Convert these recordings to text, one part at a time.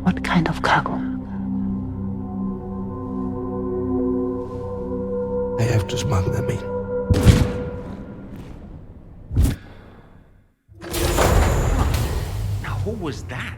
What kind of cargo? I have to smuggle them in. Now, who was that?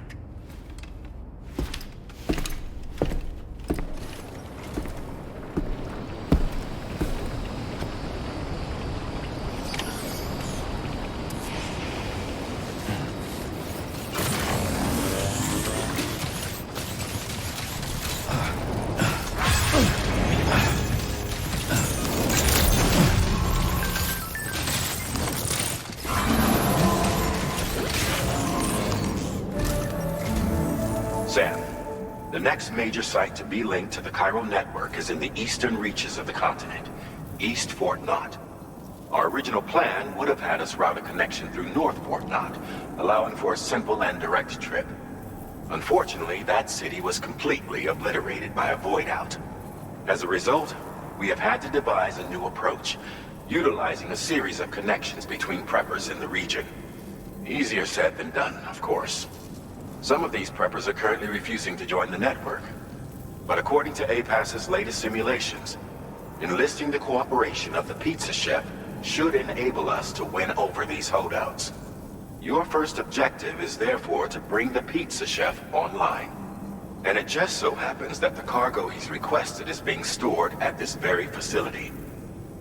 Sam, the next major site to be linked to the Cairo network is in the eastern reaches of the continent, East Fort Knot. Our original plan would have had us route a connection through North Fort Knot, allowing for a simple and direct trip. Unfortunately, that city was completely obliterated by a void-out. As a result, we have had to devise a new approach, utilizing a series of connections between preppers in the region. Easier said than done, of course. Some of these preppers are currently refusing to join the network. But according to APAS's latest simulations, enlisting the cooperation of the pizza chef should enable us to win over these holdouts. Your first objective is therefore to bring the pizza chef online. And it just so happens that the cargo he's requested is being stored at this very facility.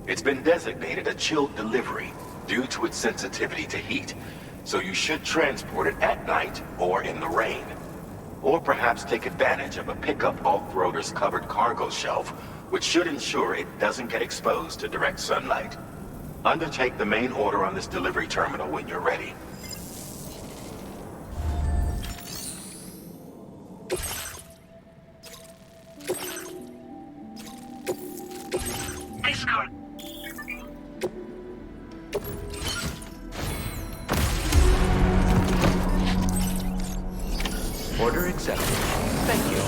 It's been designated a chilled delivery due to its sensitivity to heat, so you should transport it at night or in the rain. Or perhaps take advantage of a pickup off-roader's covered cargo shelf, which should ensure it doesn't get exposed to direct sunlight. Undertake the main order on this delivery terminal when you're ready. Discard. Order accepted. Thank you.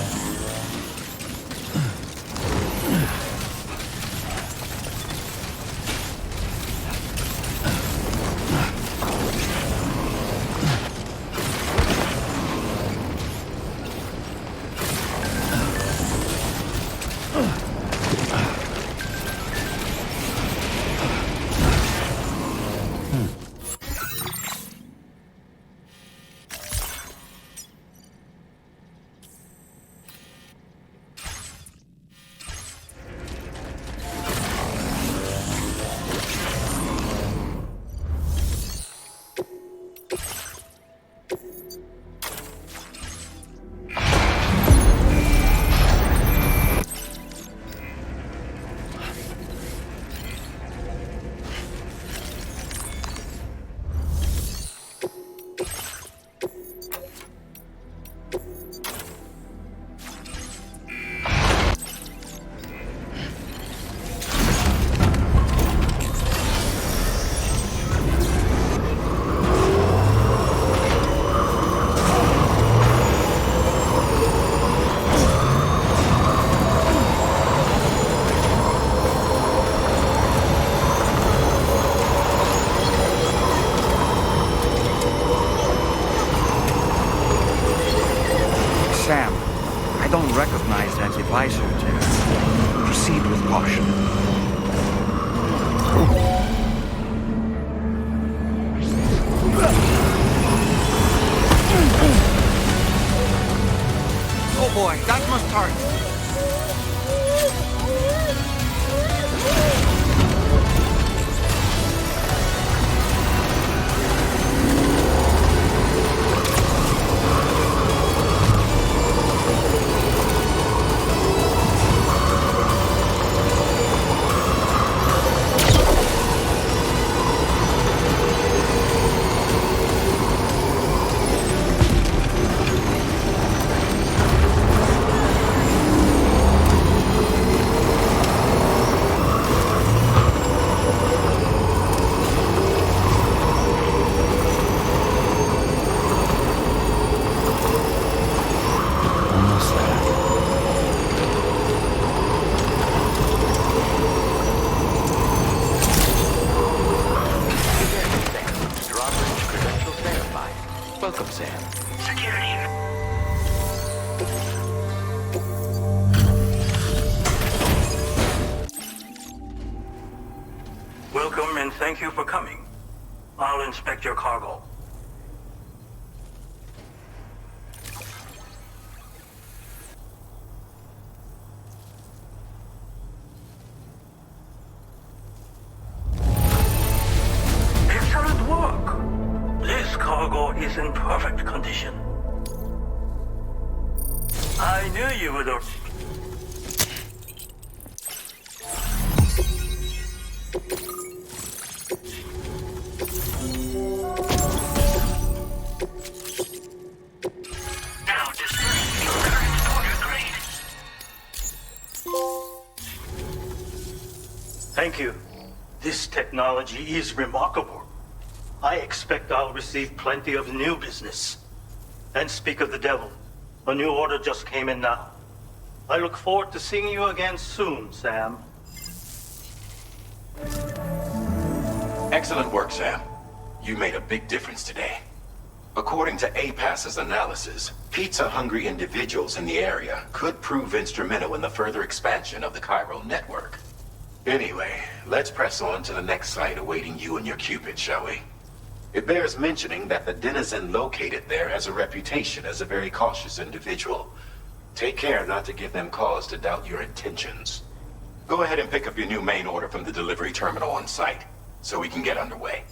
Sam, I don't recognize that device there. Proceed with caution. Oh boy, that must hurt. Thank you for coming. I'll inspect your cargo. Excellent work. This cargo is in perfect condition. I knew you would. Thank you. This technology is remarkable. I expect I'll receive plenty of new business. And speak of the devil, a new order just came in now. I look forward to seeing you again soon, Sam. Excellent work, Sam. You made a big difference today. According to APAS's analysis, pizza-hungry individuals in the area could prove instrumental in the further expansion of the Chiral network. Anyway, let's press on to the next site awaiting you and your Cupid, shall we? It bears mentioning that the denizen located there has a reputation as a very cautious individual. Take care not to give them cause to doubt your intentions. Go ahead and pick up your new main order from the delivery terminal on site, so we can get underway.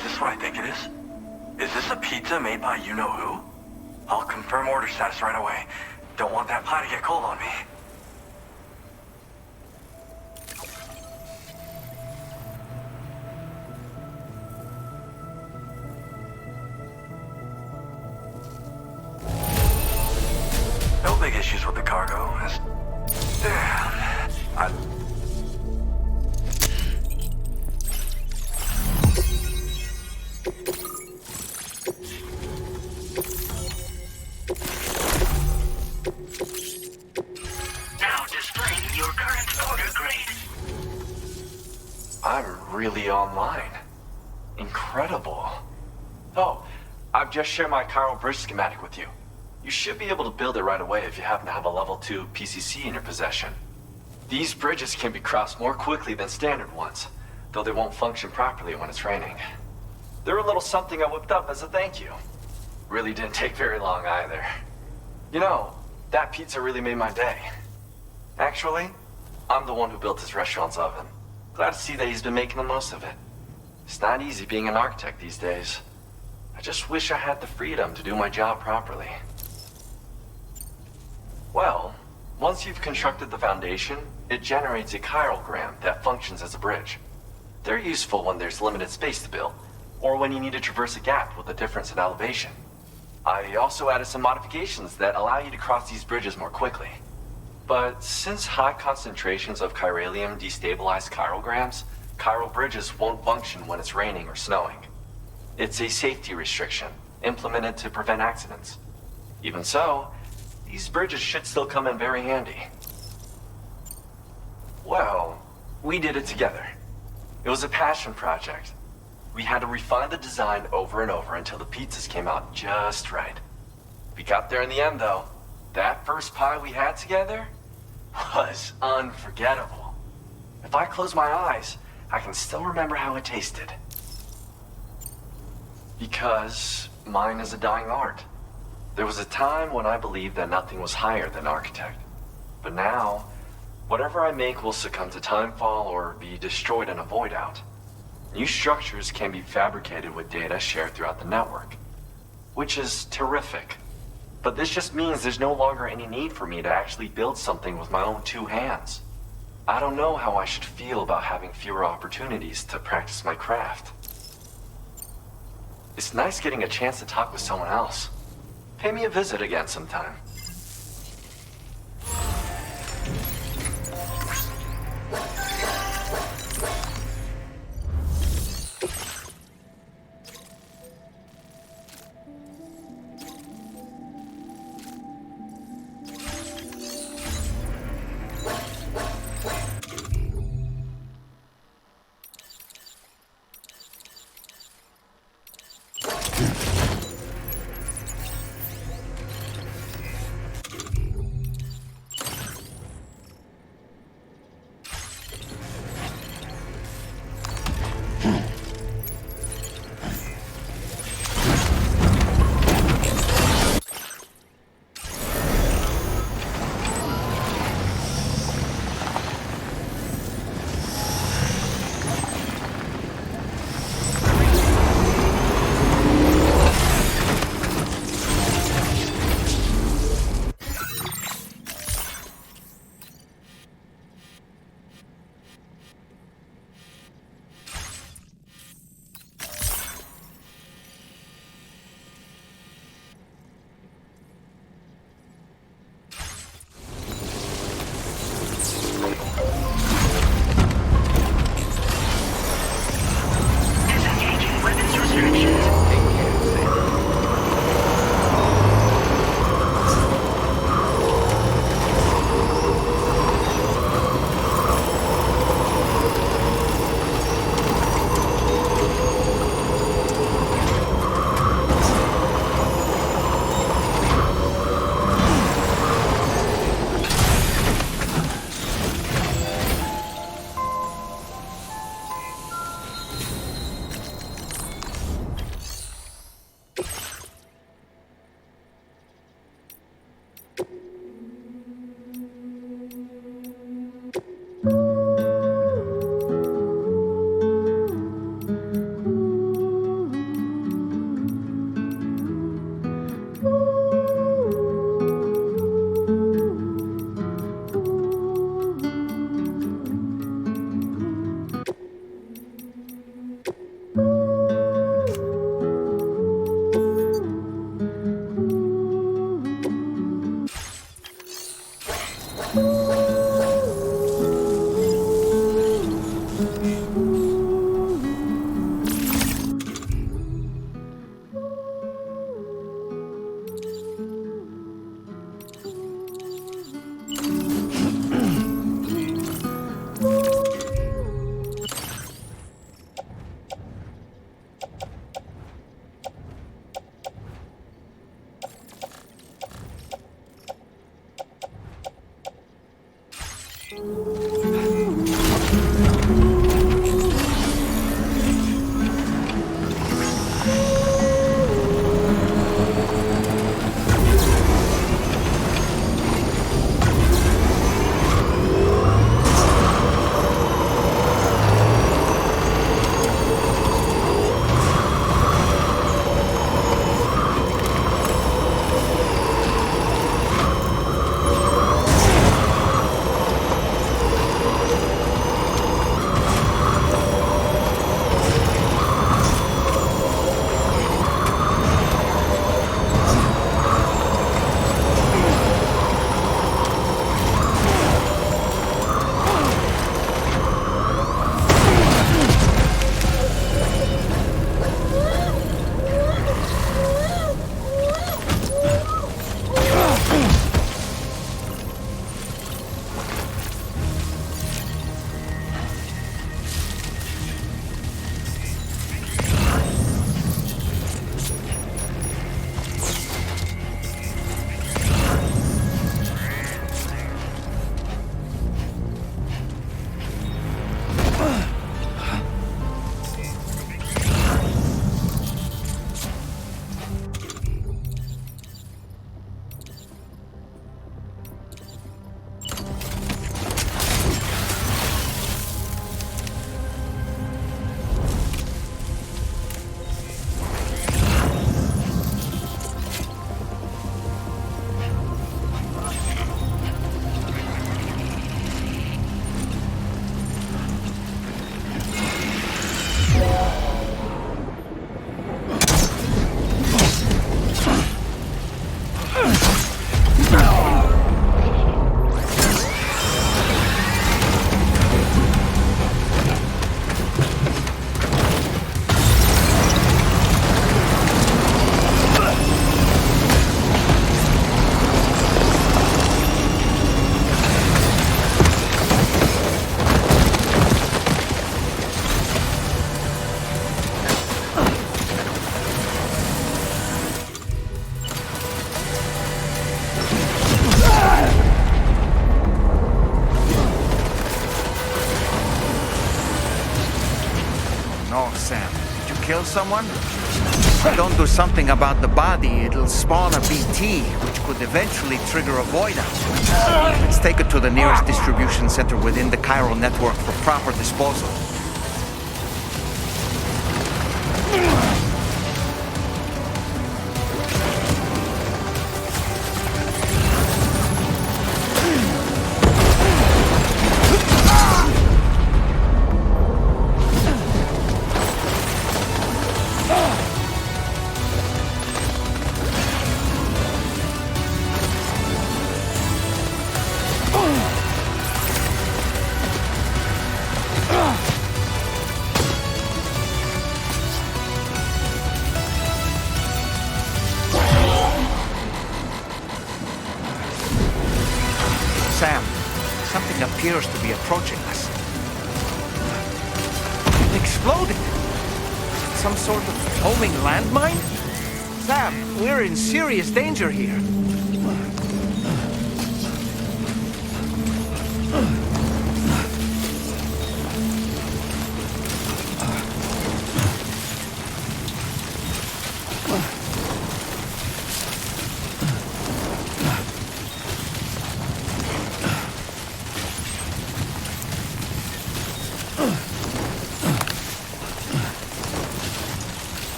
Is this what I think it is? Is this a pizza made by you-know-who? I'll confirm order status right away. Don't want that pie to get cold on me. No big issues with the cargo. Damn. Now displaying your current order grade. I'm really online. Incredible. Oh, I've just shared my chiral bridge schematic with you. You should be able to build it right away if you happen to have a level 2 PCC in your possession. These bridges can be crossed more quickly than standard ones, though they won't function properly when it's raining. They're a little something I whipped up as a thank you. Really didn't take very long either. You know, that pizza really made my day. Actually, I'm the one who built this restaurant's oven. Glad to see that he's been making the most of it. It's not easy being an architect these days. I just wish I had the freedom to do my job properly. Well, once you've constructed the foundation, it generates a chirogram that functions as a bridge. They're useful when there's limited space to build, or when you need to traverse a gap with a difference in elevation. I also added some modifications that allow you to cross these bridges more quickly. But since high concentrations of chiralium destabilize chirograms, chiral bridges won't function when it's raining or snowing. It's a safety restriction, implemented to prevent accidents. Even so, these bridges should still come in very handy. Well, we did it together. It was a passion project. We had to refine the design over and over until the pizzas came out just right. We got there in the end, though. That first pie we had together was unforgettable. If I close my eyes, I can still remember how it tasted. Because mine is a dying art. There was a time when I believed that nothing was higher than architect. But now, whatever I make will succumb to timefall or be destroyed in a void out. New structures can be fabricated with data shared throughout the network, which is terrific. But this just means there's no longer any need for me to actually build something with my own 2 hands. I don't know how I should feel about having fewer opportunities to practice my craft. It's nice getting a chance to talk with someone else. Pay me a visit again sometime. someone? If I don't do something about the body, it'll spawn a BT, which could eventually trigger a void out. Let's take it to the nearest distribution center within the chiral network for proper disposal. Sam, something appears to be approaching us. It exploded! Some sort of homing landmine? Sam, we're in serious danger here.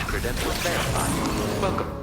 Credentials verified. Welcome.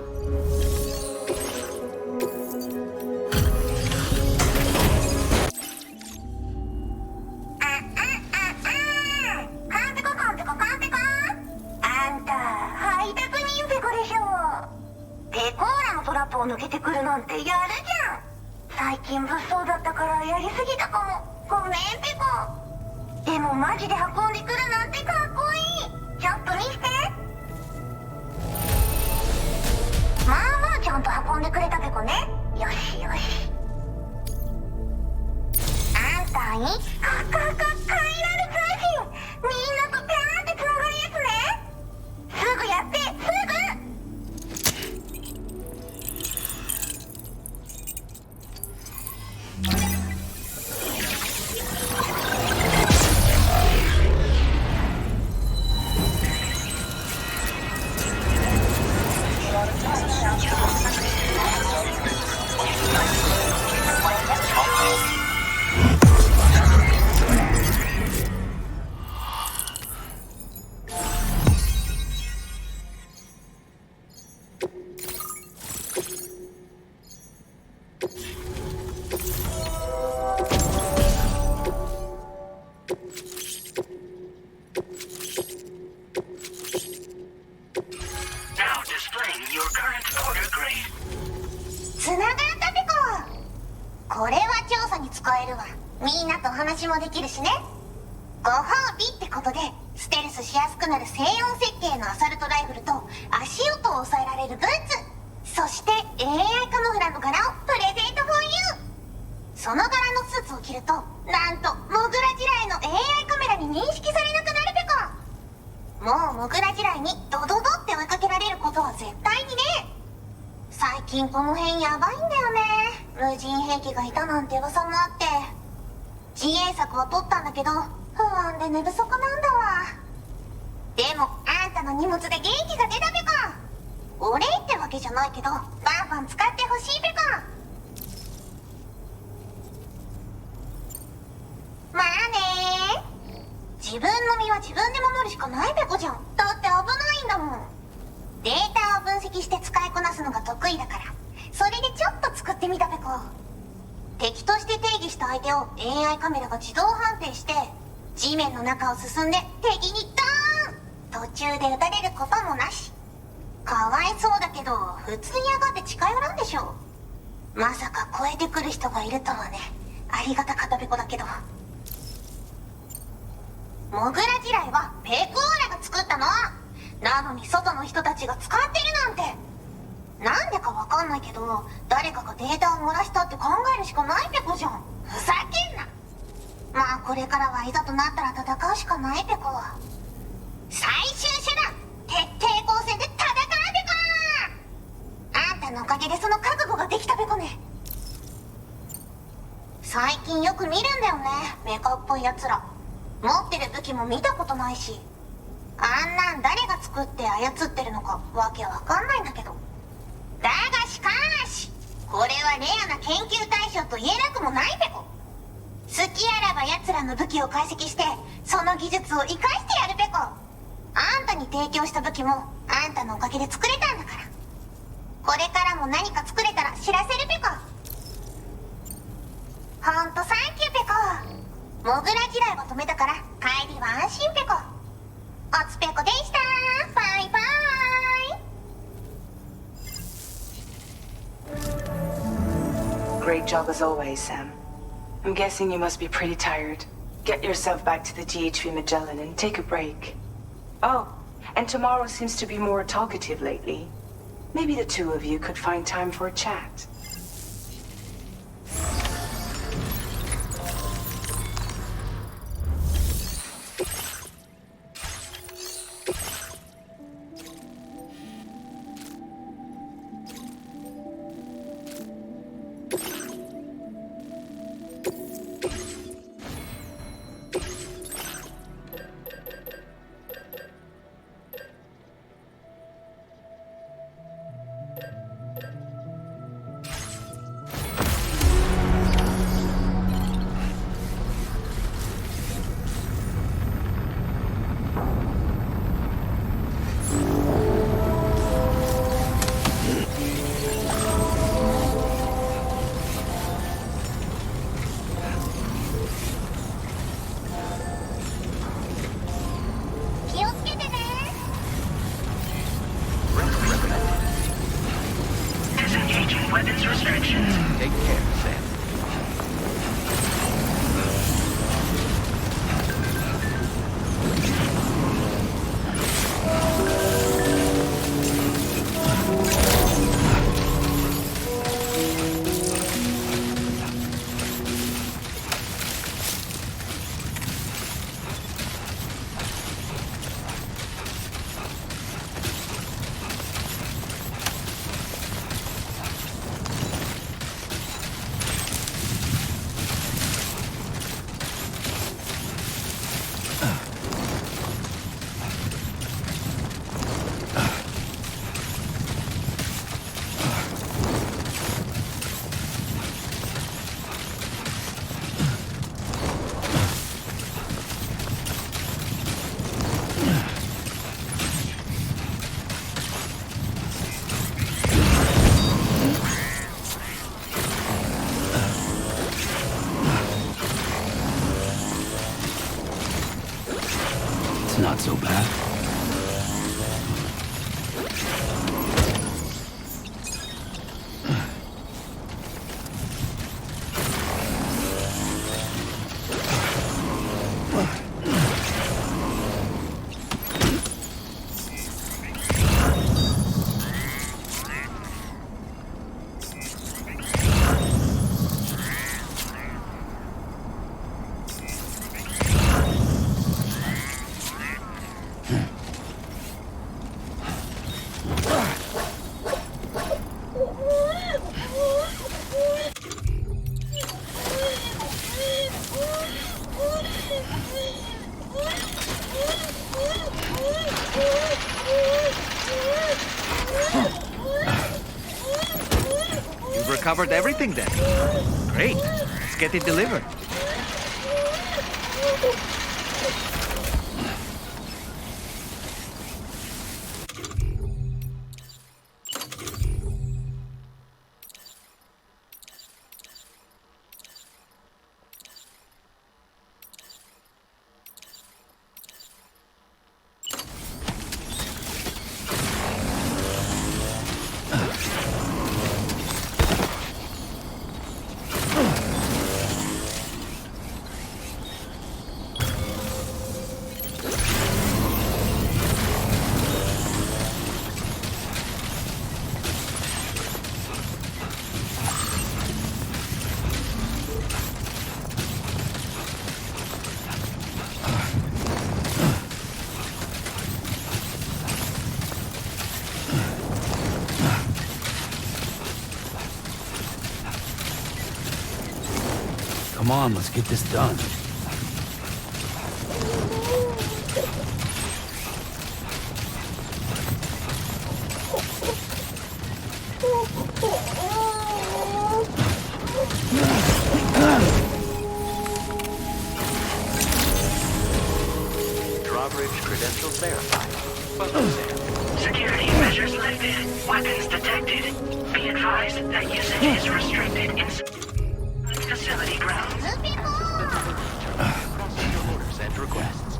データを分析して使いこなすのが得意だから、それでちょっと作ってみたべこ。敵として定義した相手を AI カメラが自動判定して、地面の中を進んで敵にドーン、途中で撃たれることもなし。かわいそうだけど普通に上がって近寄らんでしょ。まさか超えてくる人がいるとはね。ありがたかったべこだけど。モグラ地雷はペクオーラが作ったの。なのに外の人たちが使ってるなんて。なんでかわかんないけど、誰かがデータを漏らしたって考えるしかないペコじゃん。ふざけんな。まあこれからはいざとなったら戦うしかないペコ。最終手段、徹底抗戦で戦うペコ。あんたのおかげでその覚悟ができたペコね。最近よく見るんだよね、メカっぽいやつら。持ってる武器も見たことないし、あんなん誰が作って操ってるのかわけわかんないんだけど。だがしかし、これはレアな研究対象と言えなくもないペコ。好きあらば奴らの武器を解析して、その技術を生かしてやるペコ。あんたに提供した武器もあんたのおかげで作れたんだから。これからも何か作れたら知らせるペコ。ほんとサンキューペコ。モグラ地雷を止めたから帰りは安心ペコ。おつペコでした。バイバイ。Great job as always, Sam. I'm guessing you must be pretty tired. Get yourself back to the GHV Magellan and take a break. Oh, and tomorrow seems to be more talkative lately. Maybe the two of you could find time for a chat. Weapons restrictions. Take care, Sam. Not so bad. You've recovered everything then. Great. Let's get it delivered. Come on, let's get this done. Drawbridge credentials verified. Welcome, Sam. Security measures lifted. Weapons detected. Be advised that usage is restricted in facility grounds. Crossing your orders and requests.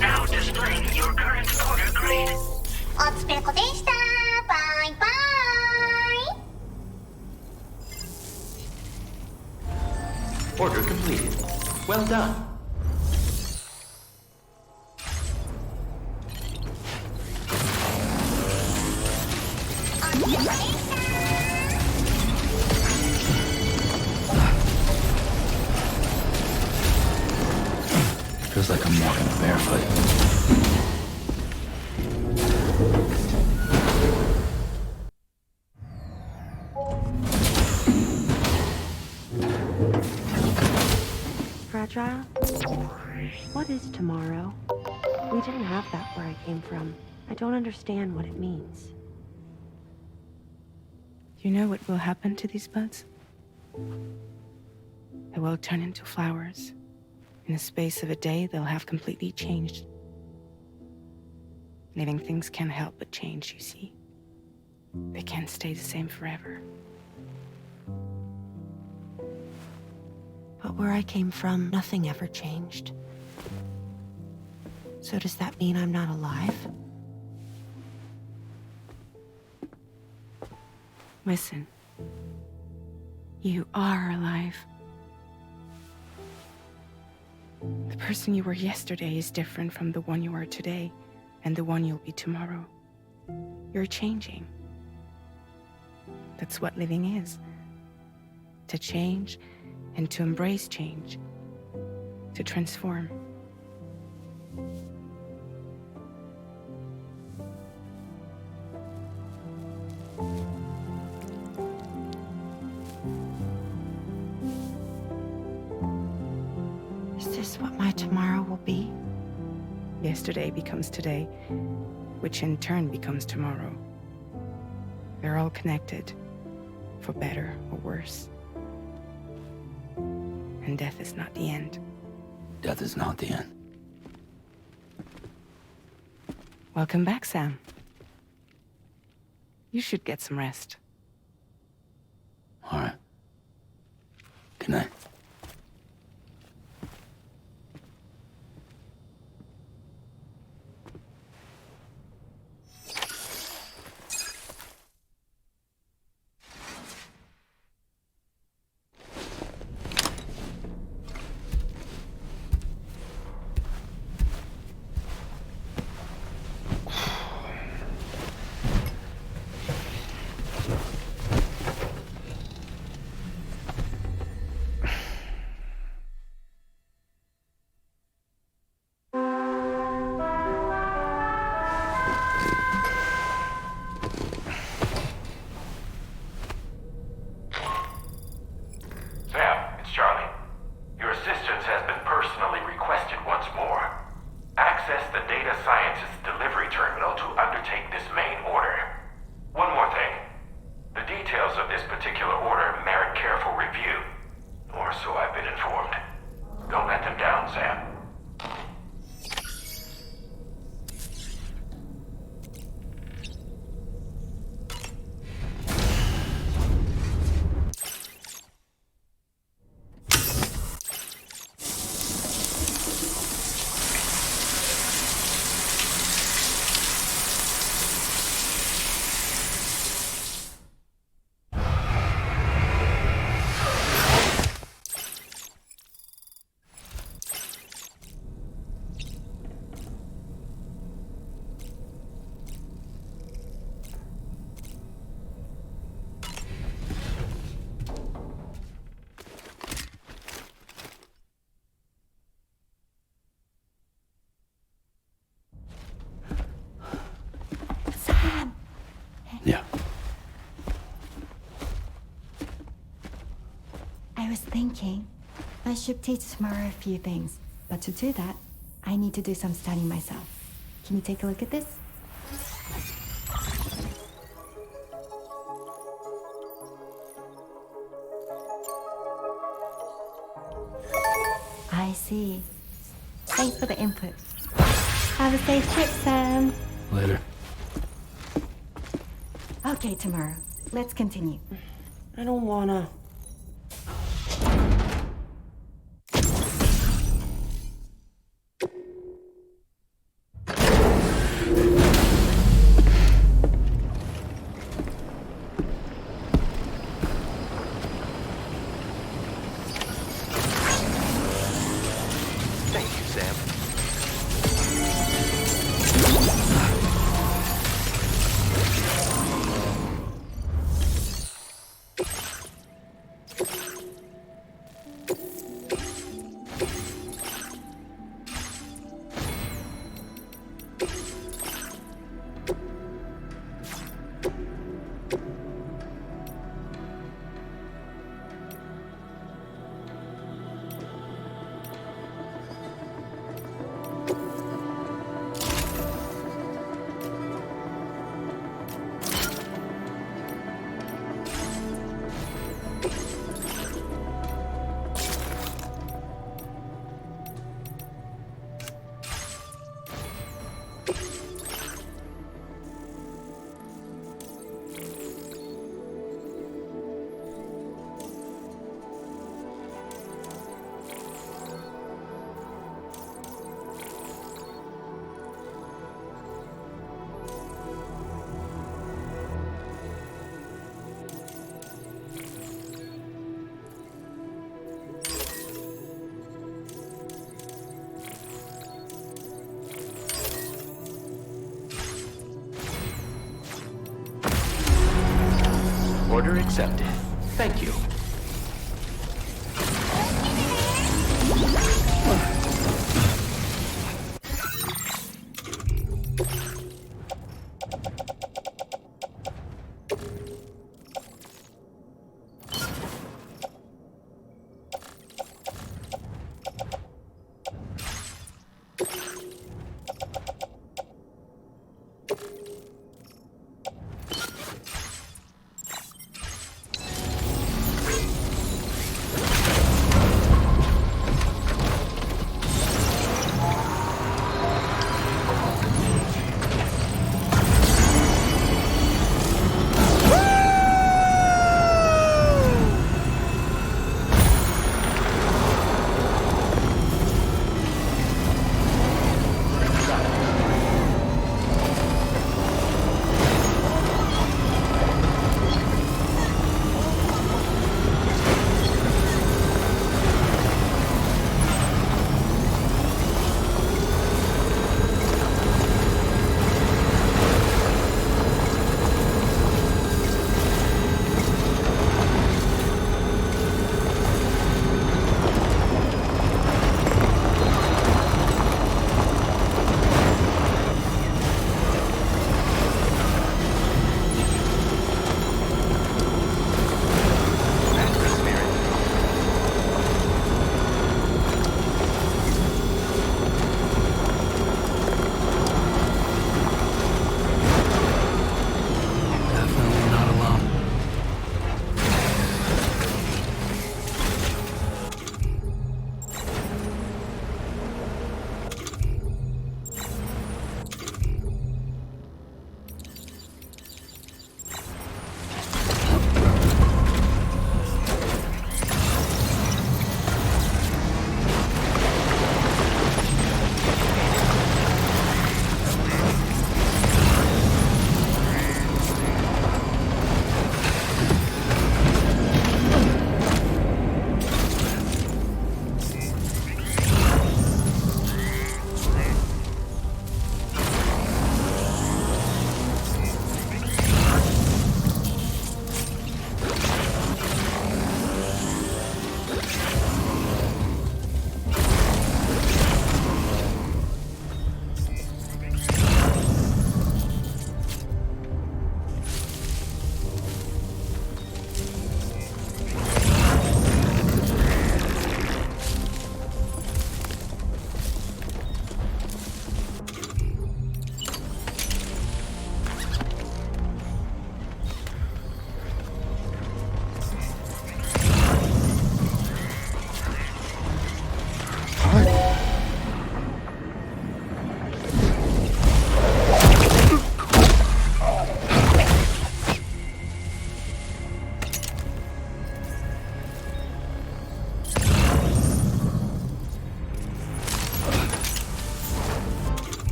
Now displaying your current order grade. おつぺこでした。バイバイ。 Order completed. Well done. Feels like I'm walking barefoot. Fragile? What is tomorrow? We didn't have that where I came from. I don't understand what it means. You know what will happen to these buds? They will turn into flowers. In the space of a day, they'll have completely changed. Living things can't help but change, you see. They can't stay the same forever. But where I came from, nothing ever changed. So does that mean I'm not alive? Listen. You are alive. The person you were yesterday is different from the one you are today, and the one you'll be tomorrow. You're changing. That's what living is. To change and to embrace change. To transform. Is this what my tomorrow will be? Yesterday becomes today, which in turn becomes tomorrow. They're all connected, for better or worse. And death is not the end. Death is not the end. Welcome back, Sam. You should get some rest. All right. Good night. I was thinking I should teach tomorrow a few things, but to do that, I need to do some studying myself. Can you take a look at this? I see. Thanks for the input. Have a safe trip, Sam. Later. Okay, tomorrow. Let's continue. I don't wanna. Thank you, Sam. Order accepted. Thank you.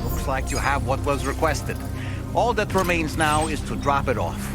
Looks like you have what was requested. All that remains now is to drop it off.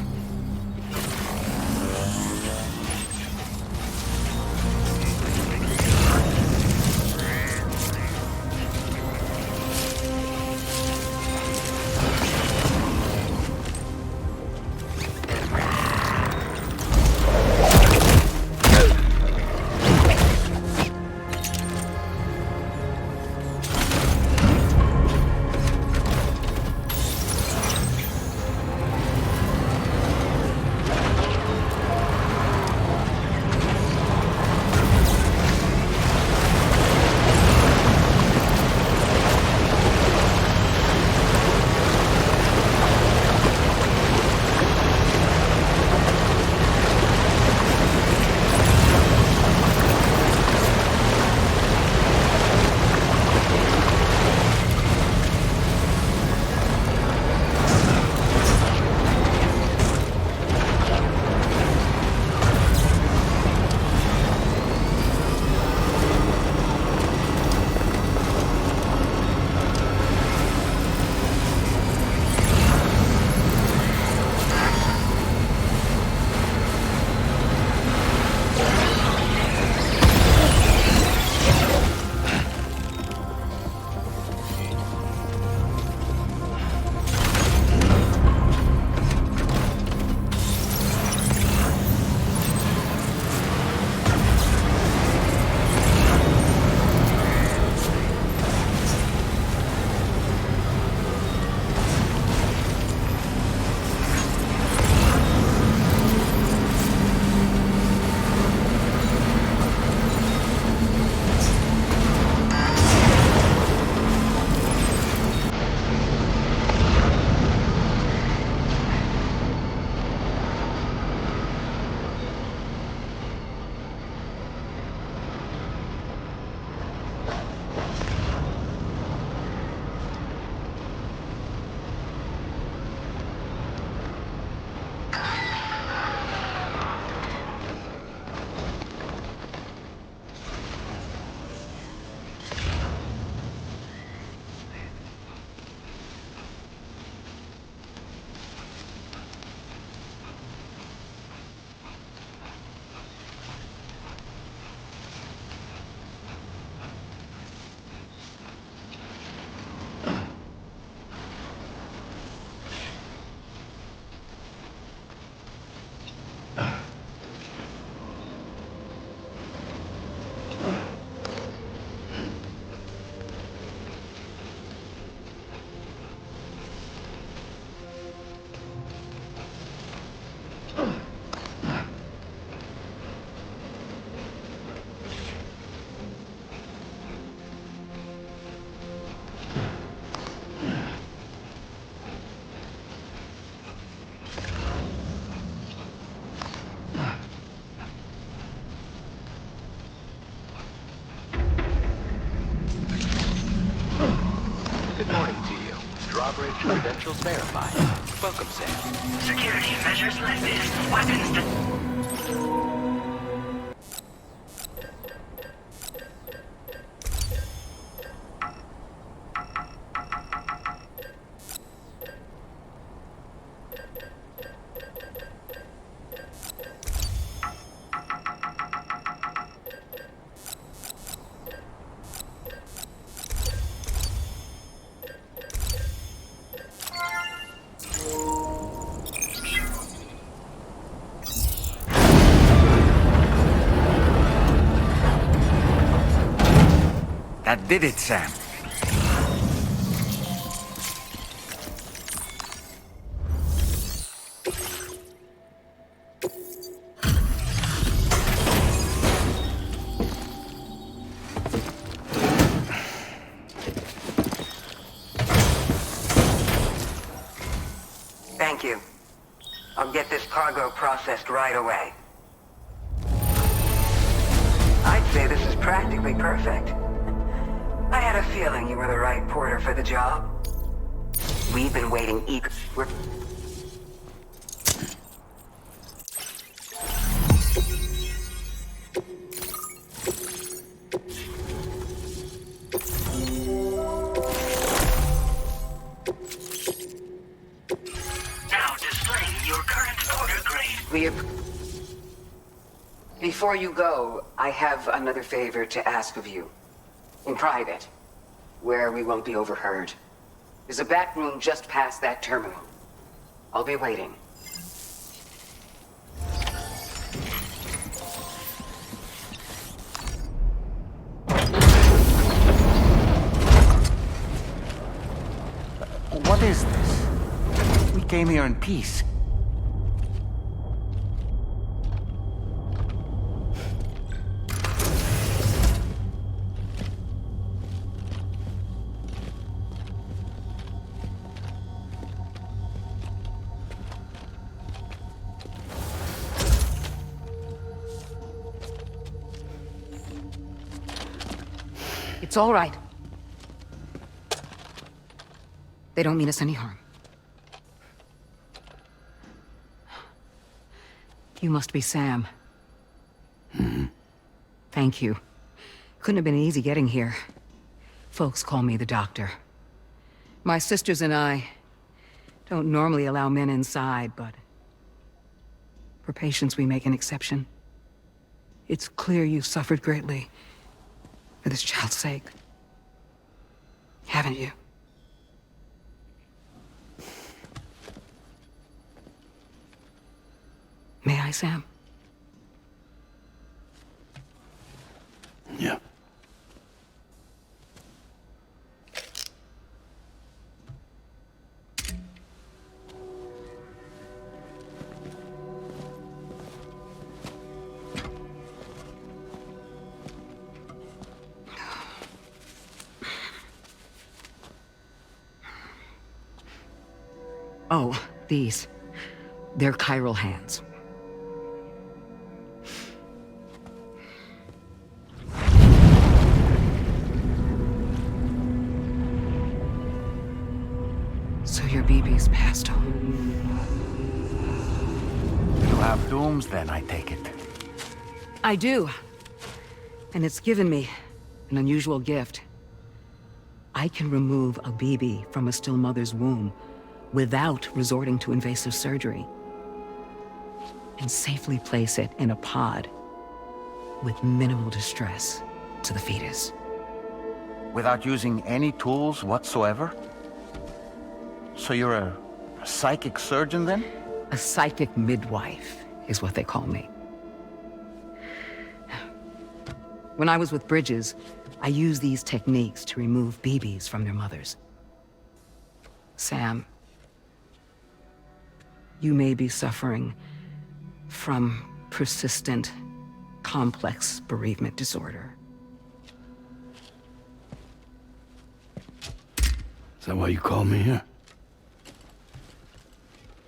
Drawbridge credentials verified. Welcome, Sam. Security measures lifted. Weapons That did it, Sam. Thank you. I'll get this cargo processed right away. Say this is practically perfect. I had a feeling you were the right porter for the job. We've been waiting we're... Now displaying your current order grade. Before you go, I have another favor to ask of you. In private, where we won't be overheard. There's a back room just past that terminal. I'll be waiting. What is this? We came here in peace. It's all right. They don't mean us any harm. You must be Sam. Thank you. Couldn't have been easy getting here. Folks call me the doctor. My sisters and I don't normally allow men inside, but for patients we make an exception. It's clear you suffered greatly for this child's sake. Haven't you? May I, Sam? Yeah. Oh, these. They're chiral hands. So your BB's passed on. You have dooms then, I take it. I do. And it's given me an unusual gift. I can remove a BB from a still mother's womb without resorting to invasive surgery, and safely place it in a pod with minimal distress to the fetus. Without using any tools whatsoever? So you're a psychic surgeon then? A psychic midwife is what they call me. When I was with Bridges, I used these techniques to remove BBs from their mothers. Sam, you may be suffering from persistent, complex bereavement disorder. Is that why you called me here?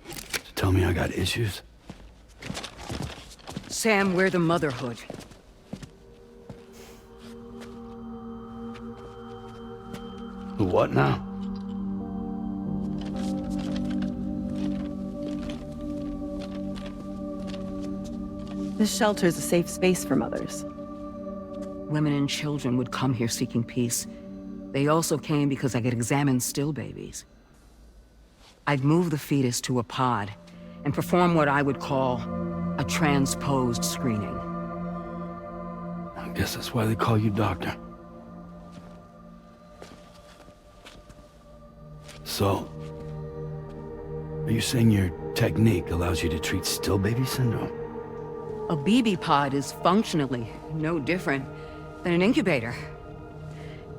To tell me I got issues? Sam, we're the motherhood. The what now? This shelter is a safe space for mothers. Women and children would come here seeking peace. They also came because I could examine still babies. I'd move the fetus to a pod and perform what I would call a transposed screening. I guess that's why they call you doctor. So, are you saying your technique allows you to treat still baby syndrome? A BB pod is functionally no different than an incubator.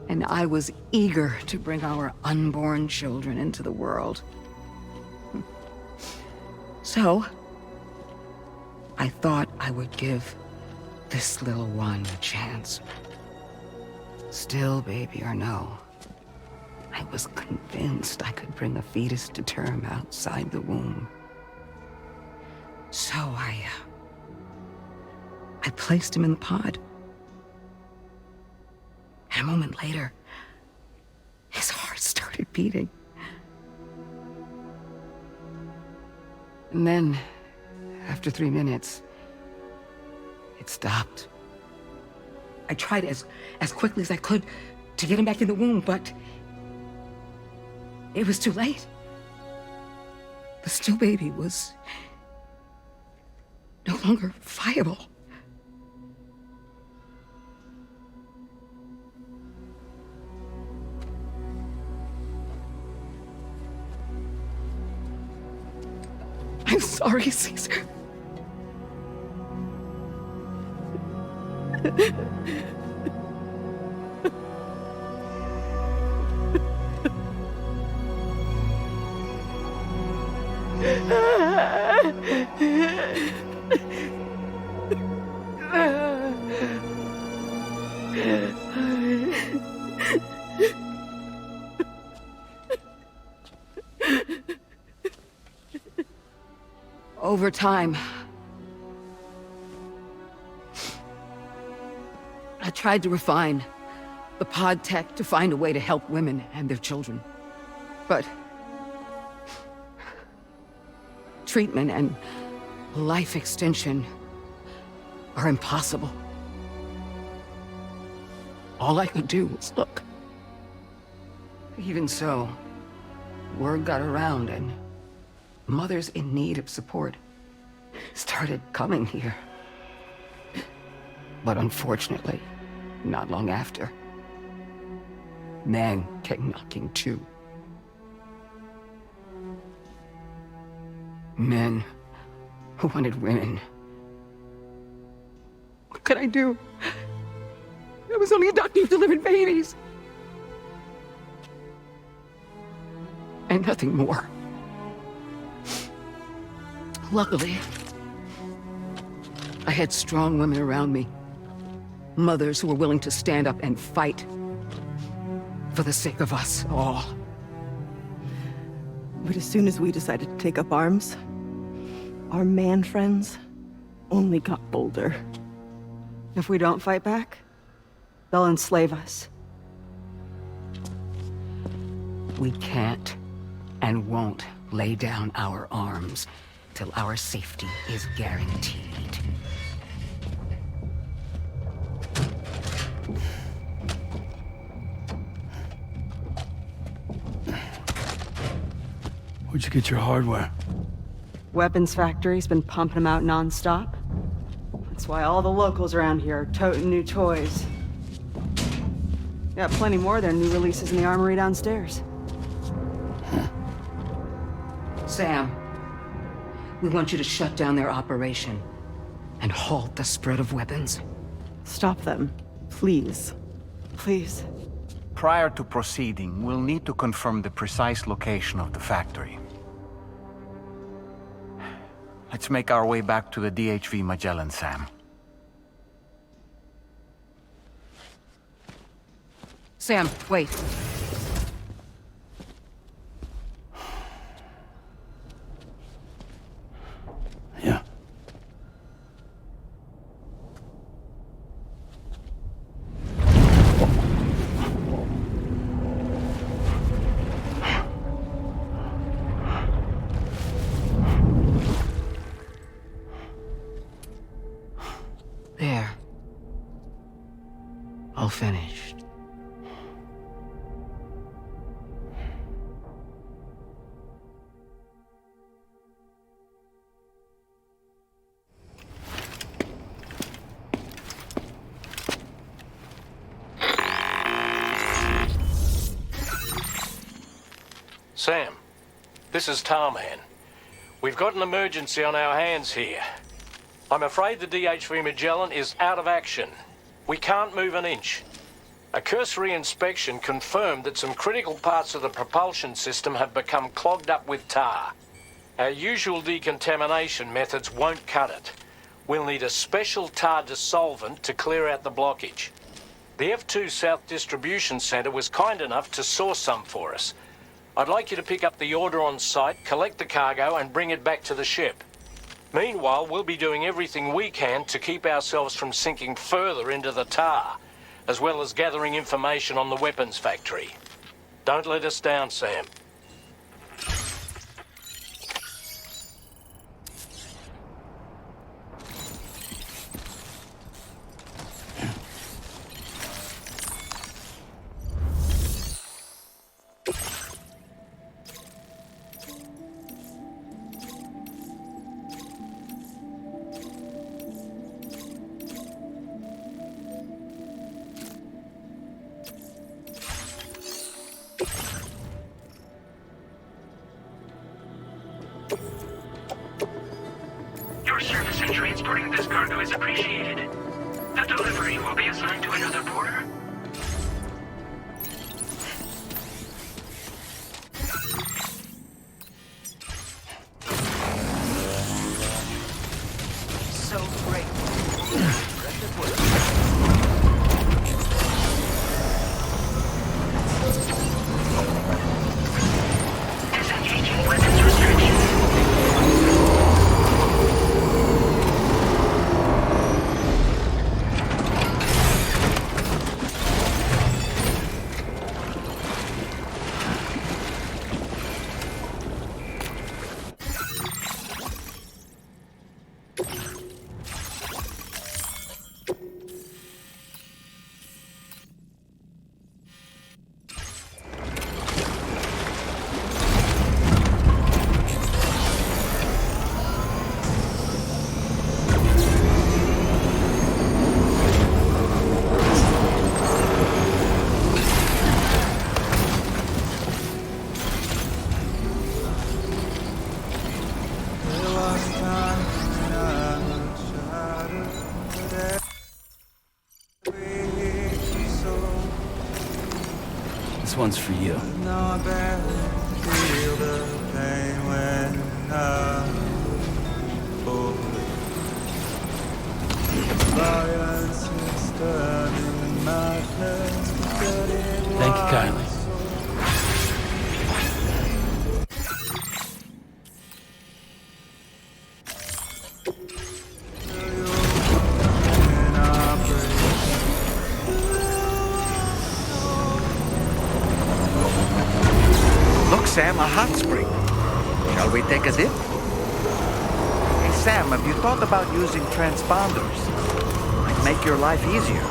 And I was eager to bring our unborn children into the world. So, I thought I would give this little one a chance. Still baby or no, I was convinced I could bring a fetus to term outside the womb. So I placed him in the pod. And a moment later, his heart started beating. And then, after 3 minutes, it stopped. I tried as quickly as I could to get him back in the womb, but it was too late. The still baby was no longer viable. I'm sorry, Caesar. Over time, I tried to refine the pod tech to find a way to help women and their children. But treatment and life extension are impossible. All I could do was look. Even so, word got around and mothers in need of support started coming here. But unfortunately, not long after, men came knocking too. Men who wanted women. What could I do? I was only a doctor who delivered babies. And nothing more. Luckily, I had strong women around me. Mothers who were willing to stand up and fight for the sake of us all. But as soon as we decided to take up arms, our man friends only got bolder. If we don't fight back, they'll enslave us. We can't and won't lay down our arms till our safety is guaranteed. Where'd you get your hardware? Weapons factory's been pumping them out non-stop. That's why all the locals around here are toting new toys. Got plenty more of their new releases in the armory downstairs. Sam, we want you to shut down their operation and halt the spread of weapons. Stop them, please. Please. Prior to proceeding, we'll need to confirm the precise location of the factory. Let's make our way back to the DHV Magellan, Sam. Sam, wait. Yeah. There. All finished. Sam, this is Tarman. We've got an emergency on our hands here. I'm afraid the DHV Magellan is out of action. We can't move an inch. A cursory inspection confirmed that some critical parts of the propulsion system have become clogged up with tar. Our usual decontamination methods won't cut it. We'll need a special tar dissolvent to clear out the blockage. The F2 South Distribution Center was kind enough to source some for us. I'd like you to pick up the order on site, collect the cargo, and bring it back to the ship. Meanwhile, we'll be doing everything we can to keep ourselves from sinking further into the tar. as well as gathering information on the weapons factory. Don't let us down, Sam. Your service in transporting this cargo is appreciated. The delivery will be assigned to another porter. So great. Disengaging weapons restrictions. This one's for you. Thank you kindly. Look, Sam, a hot spring. Shall we take a dip? Hey, Sam, have you thought about using transponders? Might make your life easier.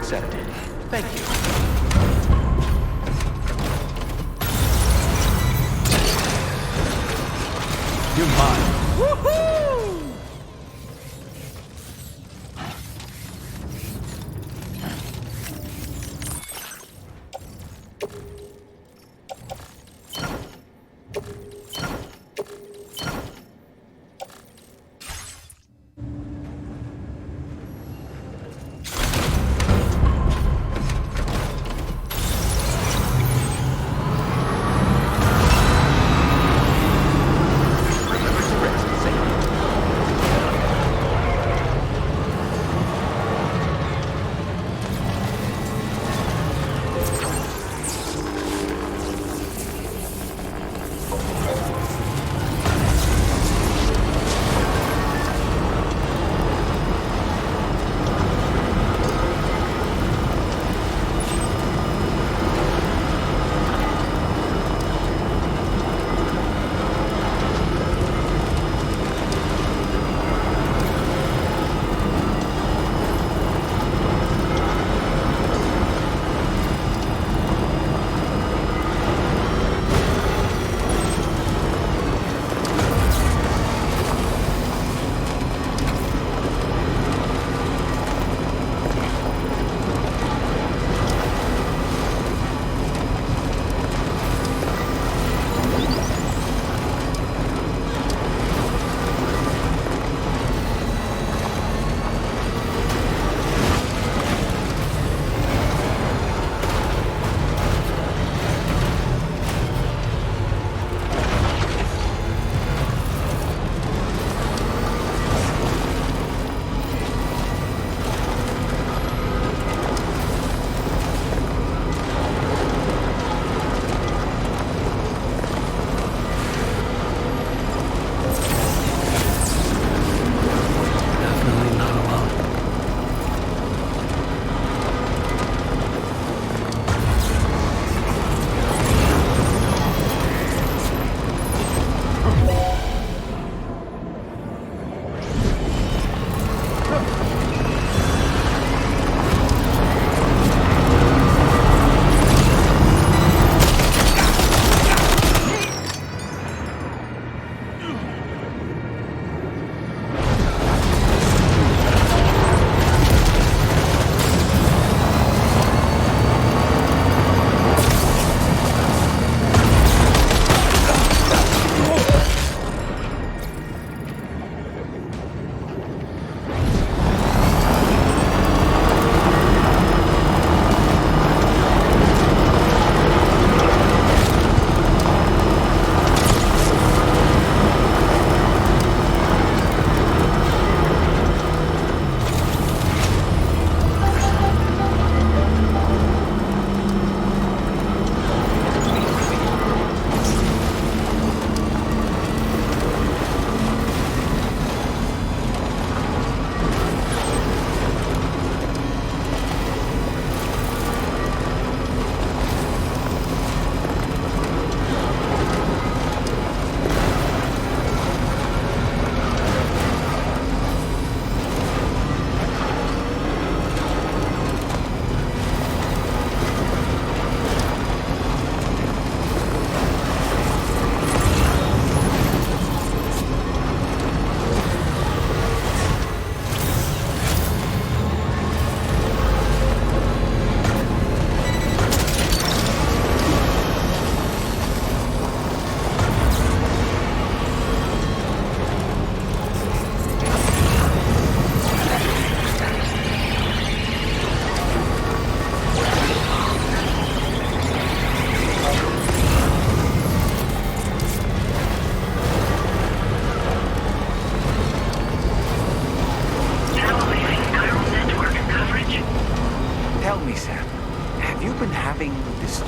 could set it. Thank you. You're mine.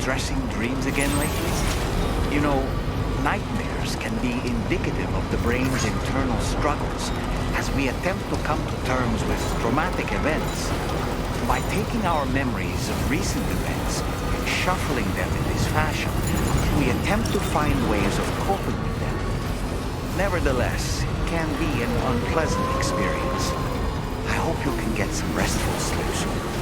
distressing dreams again lately? You know, nightmares can be indicative of the brain's internal struggles as we attempt to come to terms with traumatic events. By taking our memories of recent events and shuffling them in this fashion, we attempt to find ways of coping with them. Nevertheless, it can be an unpleasant experience. I hope you can get some restful sleep soon.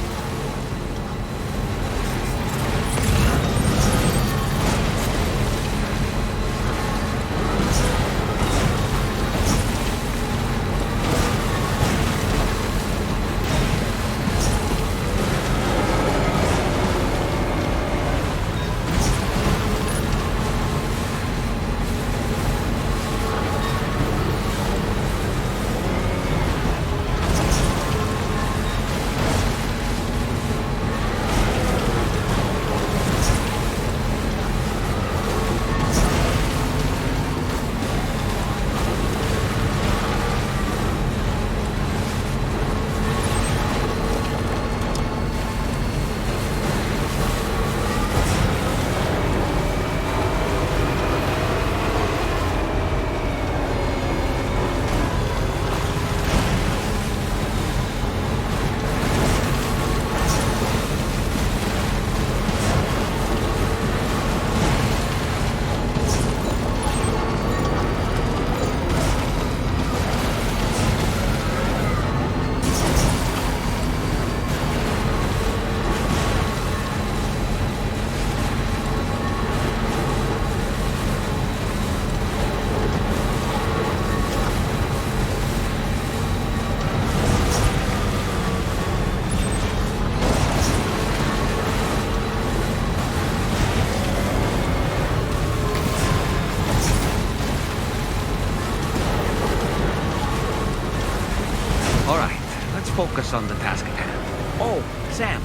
focus on the task at hand. Oh, Sam.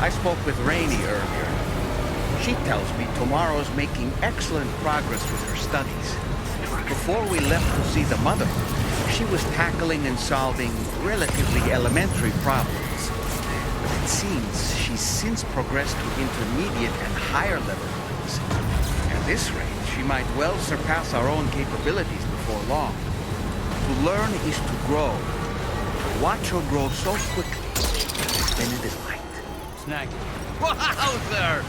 I spoke with Rainey earlier. She tells me Tomorrow's making excellent progress with her studies. Before we left to see the motherhood, she was tackling and solving relatively elementary problems. But it seems she's since progressed to intermediate and higher level ones. At this rate, she might well surpass our own capabilities before long. To learn is to grow. Watch her grow so quickly, then it is light. Snag. Wowzer!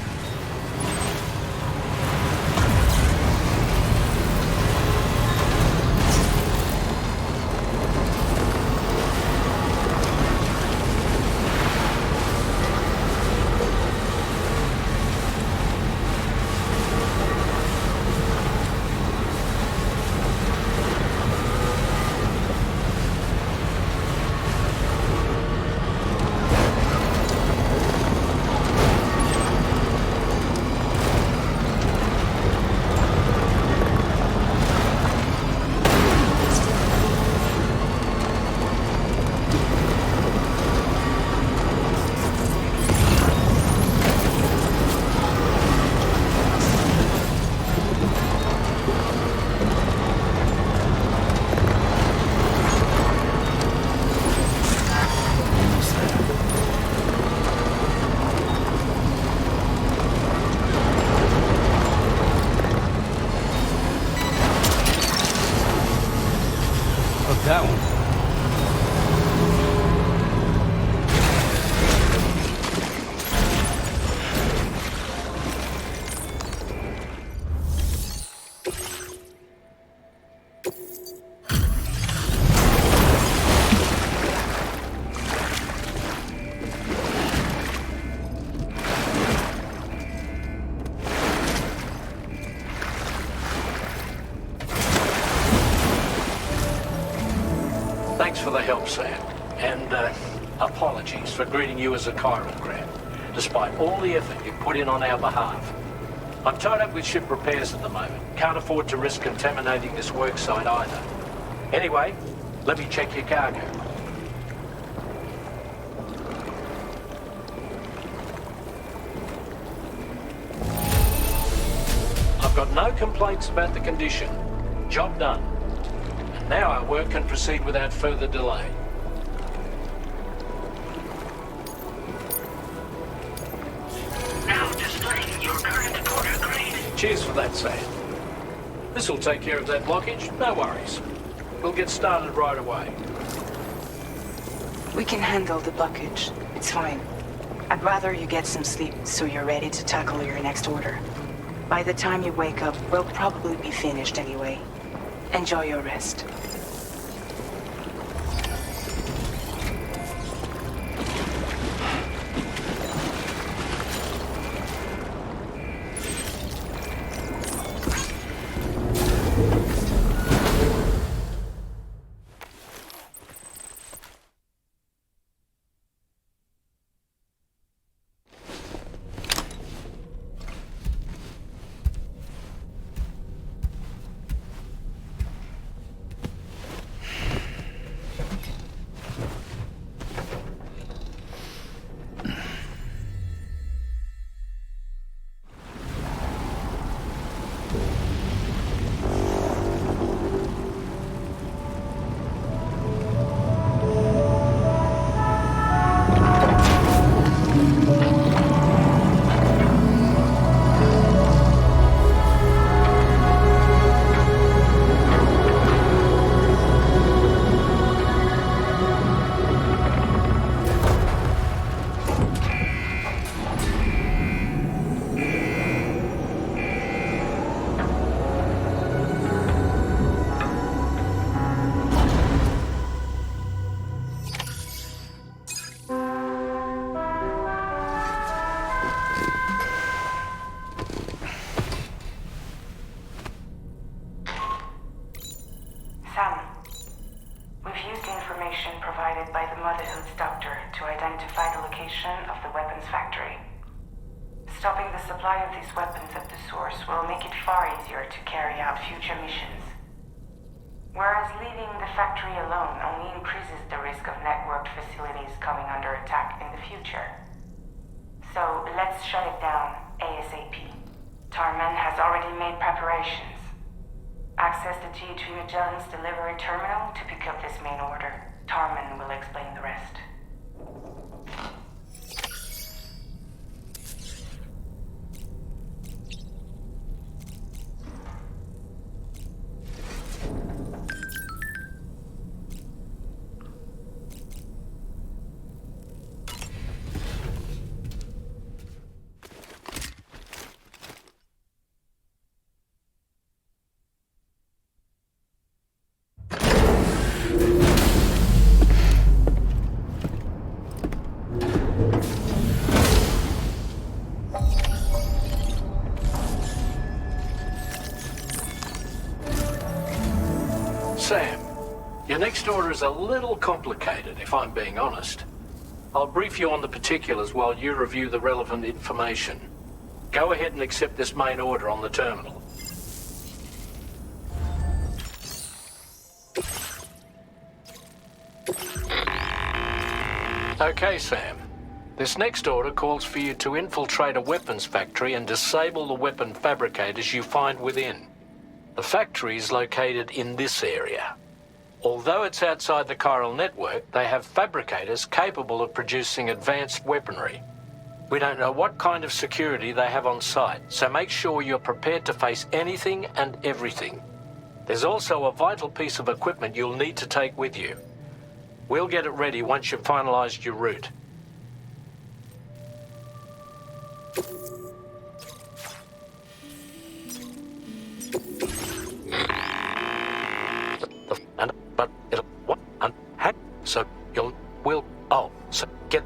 That one. Thanks for the help, Sam. And, apologies for greeting you as a chirogram, despite all the effort you put in on our behalf. I'm tied up with ship repairs at the moment. Can't afford to risk contaminating this worksite either. Anyway, let me check your cargo. I've got no complaints about the condition. Job done. Now our work can proceed without further delay. Now displaying your current order grade. Cheers for that, Sam. This'll take care of that blockage, no worries. We'll get started right away. We can handle the blockage. It's fine. I'd rather you get some sleep so you're ready to tackle your next order. By the time you wake up, we'll probably be finished anyway. Enjoy your rest. Motherhood's doctor to identify the location of the weapons factory. Stopping the supply of these weapons at the source will make it far easier to carry out future missions. Whereas leaving the factory alone only increases the risk of networked facilities coming under attack in the future. So let's shut it down ASAP. Tarman has already made preparations. Access the GHV Magellan's delivery terminal to pick up this main order. Tarman will explain the rest. Sam, your next order is a little complicated, if I'm being honest. I'll brief you on the particulars while you review the relevant information. Go ahead and accept this main order on the terminal. Okay, Sam. This next order calls for you to infiltrate a weapons factory and disable the weapon fabricators you find within. The factory is located in this area. Although it's outside the chiral network, they have fabricators capable of producing advanced weaponry. We don't know what kind of security they have on site, so make sure you're prepared to face anything and everything. There's also a vital piece of equipment you'll need to take with you. We'll get it ready once you've finalized your route. So get.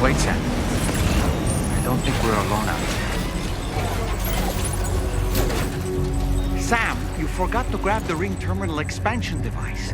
Wait, Sam. I don't think we're alone out here. Sam, you forgot to grab the ring terminal expansion device.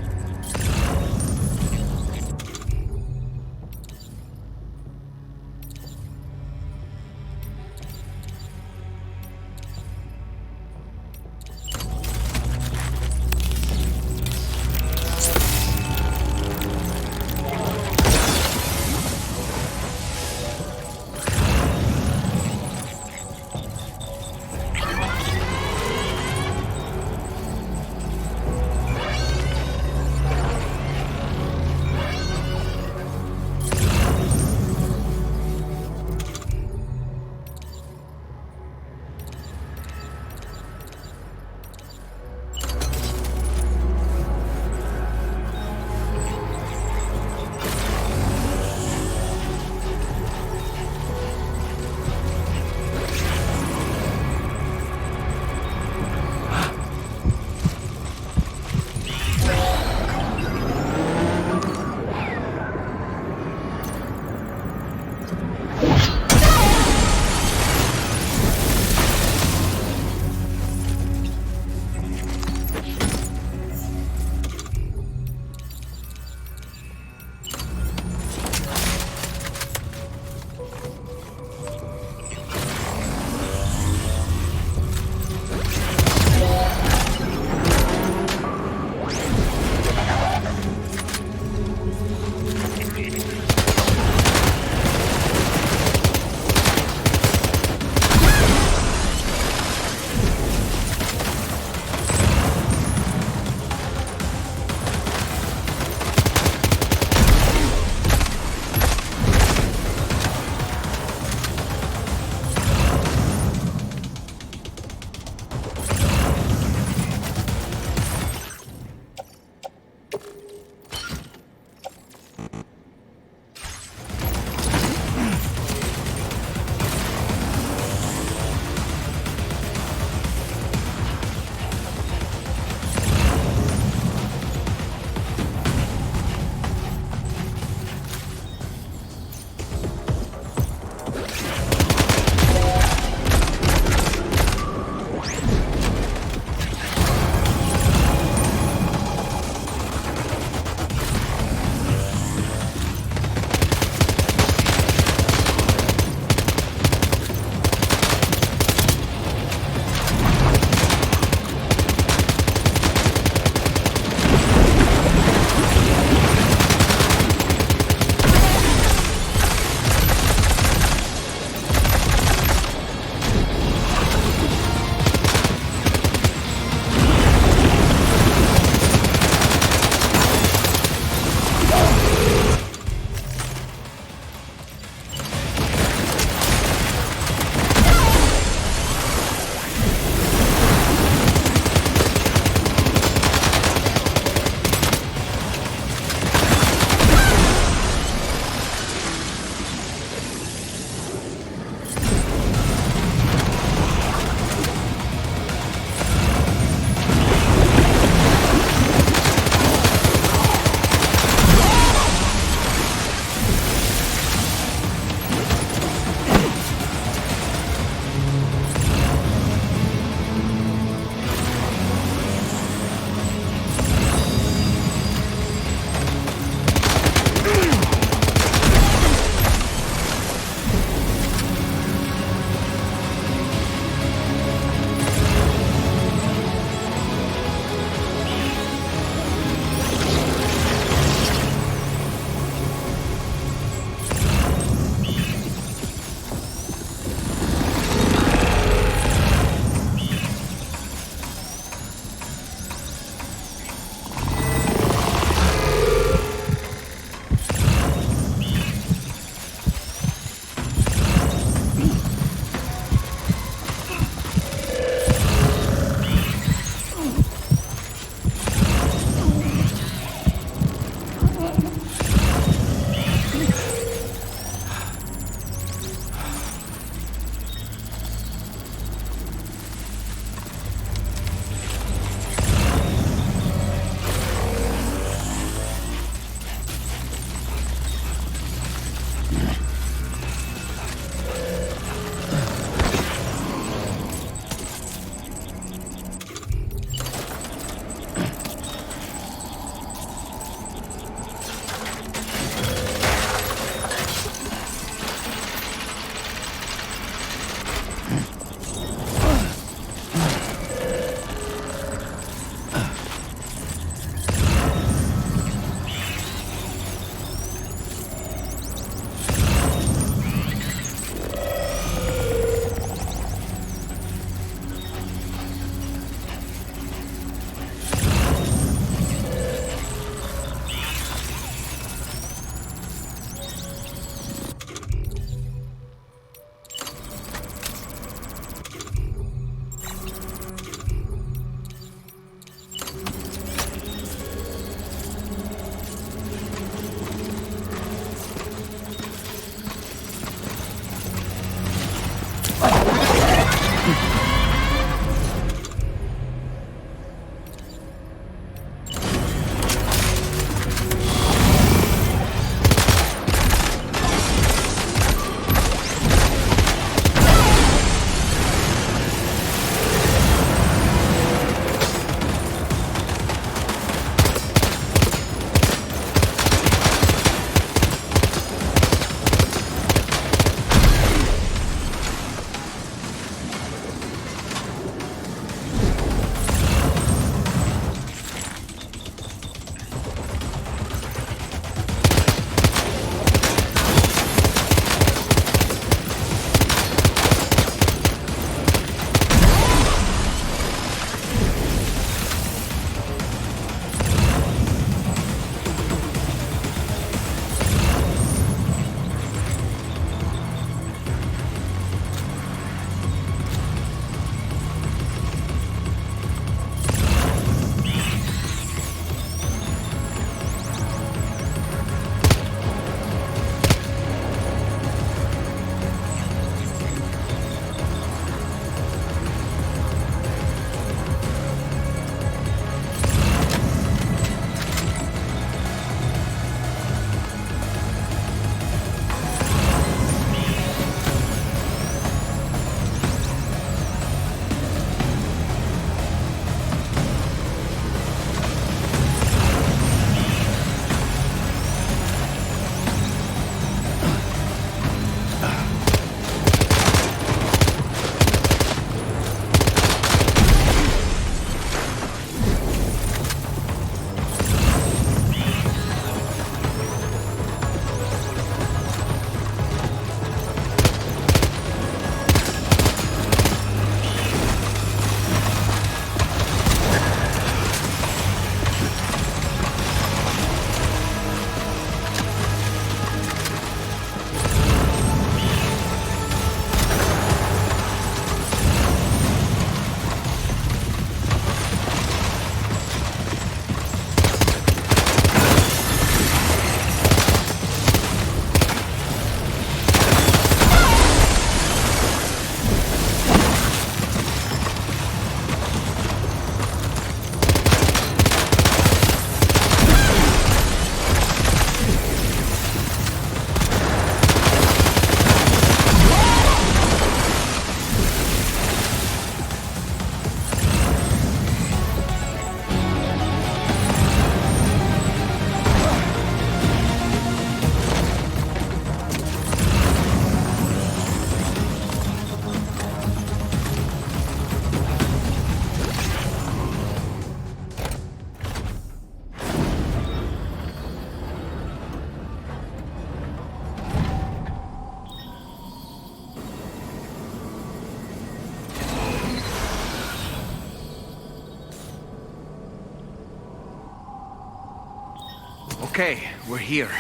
Okay, we're here.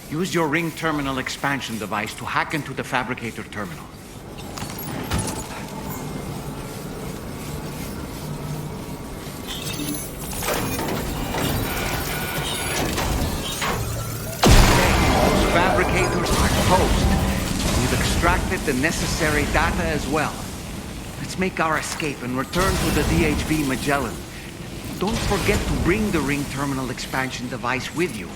Use your ring terminal expansion device to hack into the fabricator terminal. Fabricators are toast. We've extracted the necessary data as well. Let's make our escape and return to the DHV Magellan. Don't forget to bring the ring terminal expansion device with you.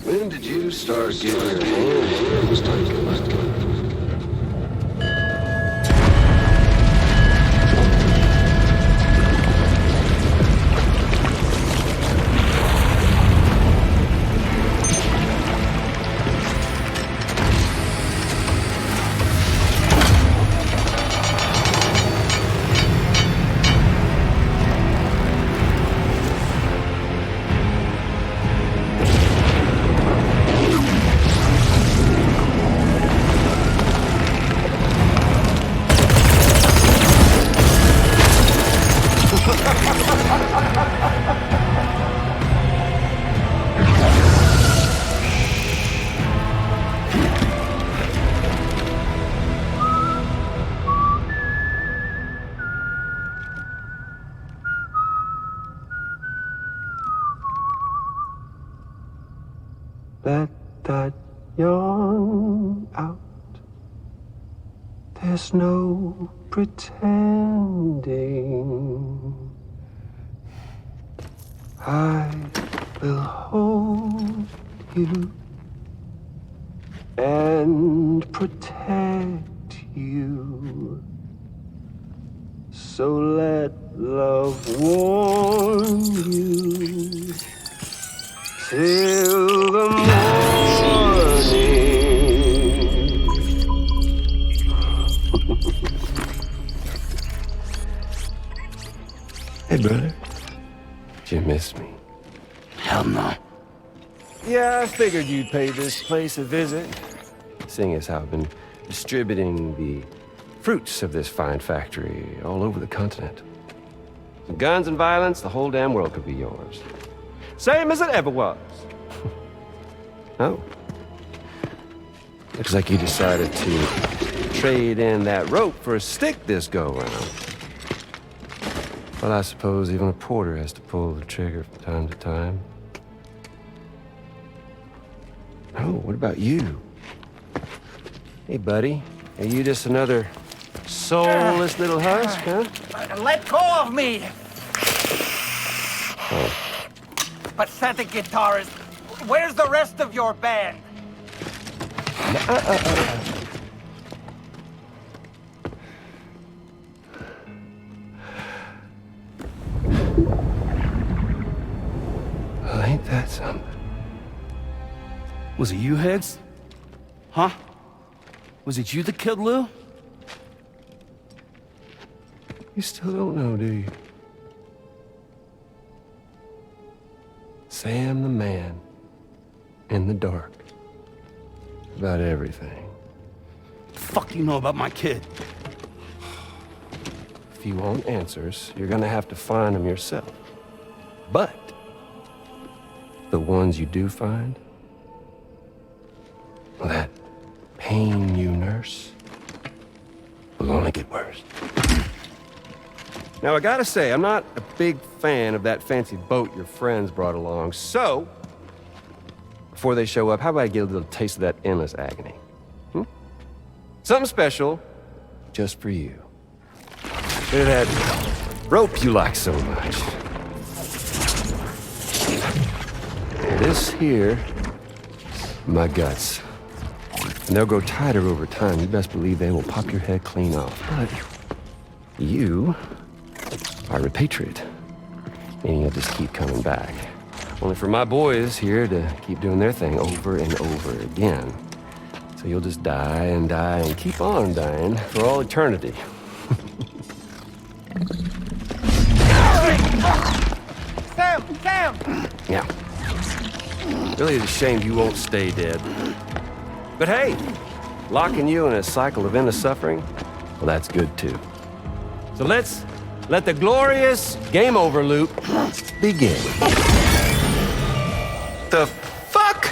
When did you start getting your hands on things? Let that yawn out. There's no pretending. I will hold you and protect you. So let love warm you till the morning. Hey, brother. Did you miss me? Hell no. Yeah, I figured you'd pay this place a visit, seeing as how I've been distributing the fruits of this fine factory all over the continent. Some guns and violence, the whole damn world could be yours. Same as it ever was. Oh. Looks like you decided to trade in that rope for a stick this go-round. Well, I suppose even a porter has to pull the trigger from time to time. Oh, what about you? Hey, buddy. Are you just another soulless little husk, huh? Let go of me! Oh. Pathetic guitarist. Where's the rest of your band? Well, ain't that something? Was it you, Higgs? Huh? Was it you that killed Lou? You still don't know, do you? Sam the man. In the dark. About everything. The fuck do you know about my kid? If you want answers, you're gonna have to find them yourself. But the ones you do find, well, that pain you nurse will only get worse. Now, I gotta say, I'm not a big fan of that fancy boat your friends brought along, so before they show up, how about I get a little taste of that endless agony? Something special just for you. Look at that rope you like so much. This here, my guts. And they'll grow tighter over time. You best believe they will pop your head clean off. But you are a patriot. And you'll just keep coming back. Only for my boys here to keep doing their thing over and over again. So you'll just die and die and keep on dying for all eternity. Sam! Sam! Yeah. Really is a shame you won't stay dead. But hey, locking you in a cycle of endless suffering, well, that's good too. So let's let the glorious game over loop begin. The fuck?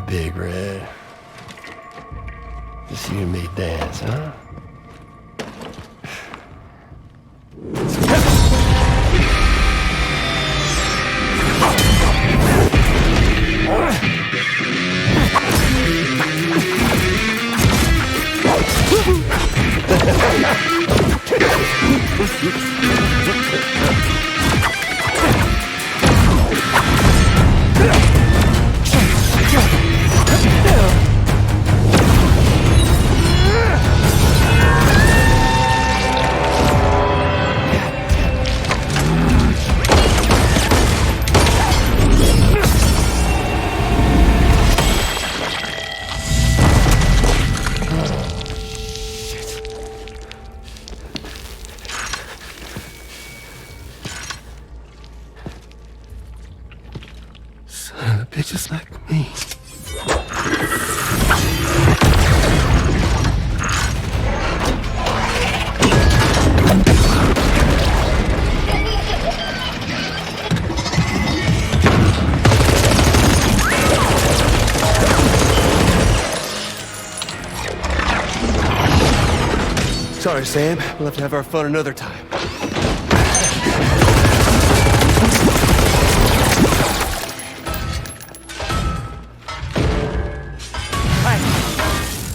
Big Red. Just you and me dance, huh? Bitches like me. Sorry, Sam. We'll have to have our fun another time.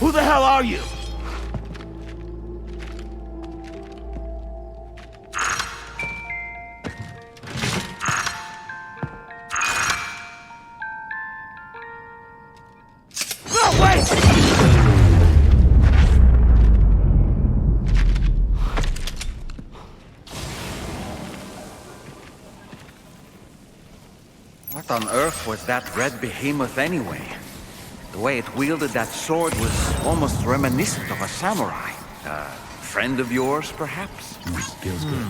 Who the hell are you? No, wait! What on earth was that red behemoth anyway? The way it wielded that sword was almost reminiscent of a samurai. A friend of yours, perhaps? Feels good.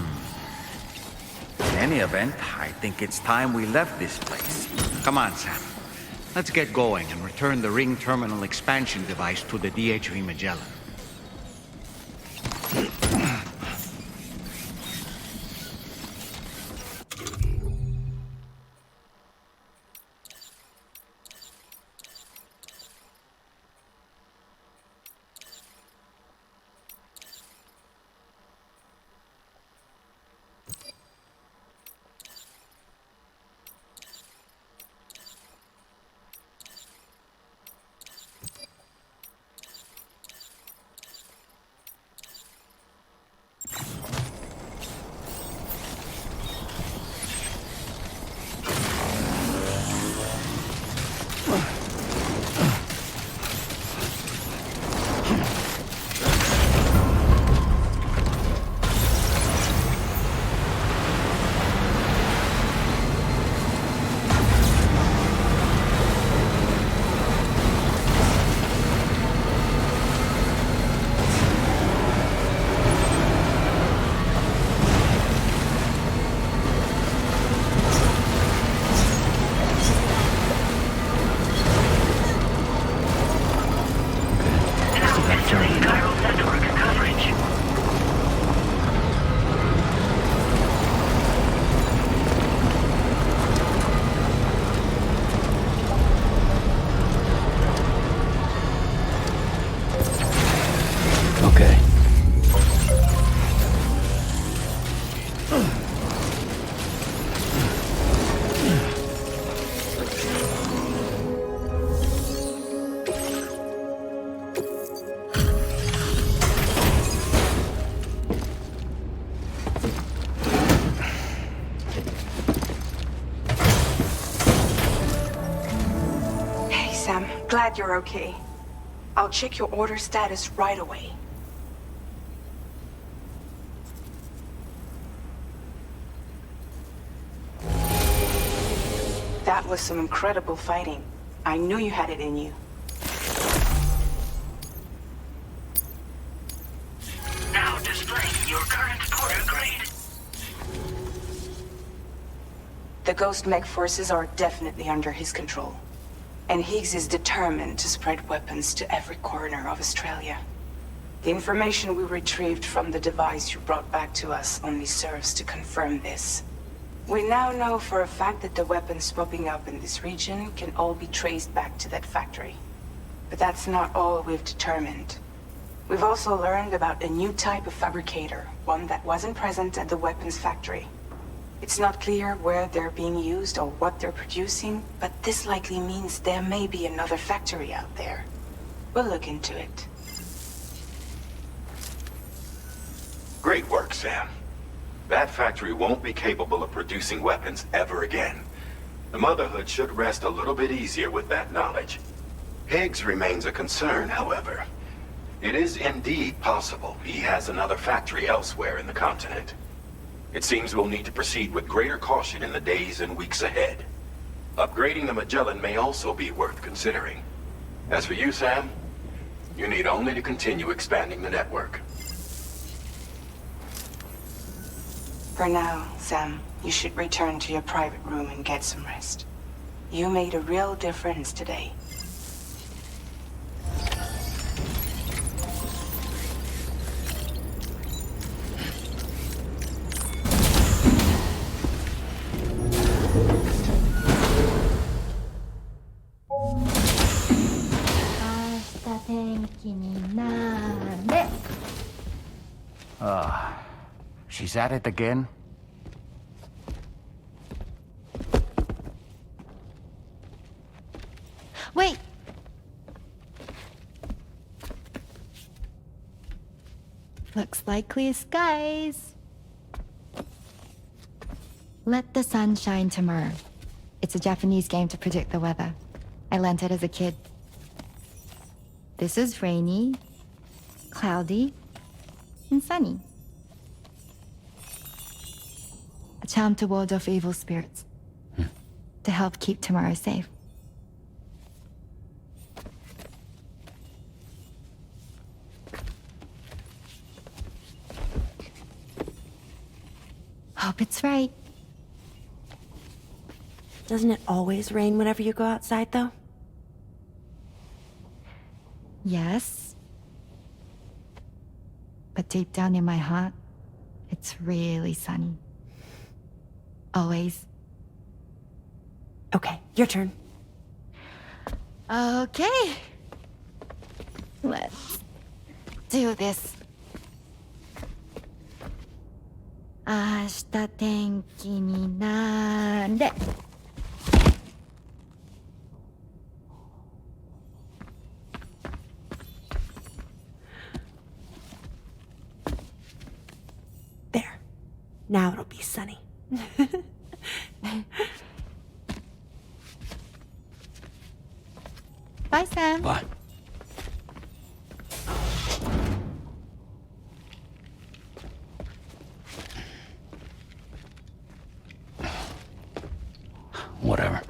In any event, I think it's time we left this place. Come on, Sam. Let's get going and return the ring terminal expansion device to the DHV Magellan. glad you're okay. I'll check your order status right away. That was some incredible fighting. I knew you had it in you. Now displaying your current order grade. The Ghost Mech forces are definitely under his control. And Higgs is determined to spread weapons to every corner of Australia. The information we retrieved from the device you brought back to us only serves to confirm this. We now know for a fact that the weapons popping up in this region can all be traced back to that factory. But that's not all we've determined. We've also learned about a new type of fabricator, one that wasn't present at the weapons factory. It's not clear where they're being used or what they're producing, but this likely means there may be another factory out there. We'll look into it. Great work, Sam. That factory won't be capable of producing weapons ever again. The Motherhood should rest a little bit easier with that knowledge. Higgs remains a concern, however. It is indeed possible he has another factory elsewhere in the continent. It seems we'll need to proceed with greater caution in the days and weeks ahead. Upgrading the Magellan may also be worth considering. As for you, Sam, you need only to continue expanding the network. For now, Sam, you should return to your private room and get some rest. You made a real difference today. She's at it again? Wait! Looks like clear skies. Let the sun shine tomorrow. It's a Japanese game to predict the weather. I learned it as a kid. This is rainy, cloudy, and sunny. A charm to ward off evil spirits. To help keep tomorrow safe. Hope it's right. Doesn't it always rain whenever you go outside, though? Yes. But deep down in my heart, it's really sunny. Always. Okay, your turn. Okay. Let's do this. 明日天気になれ。There. Now it'll be sunny. Bye, Sam. Bye. Whatever.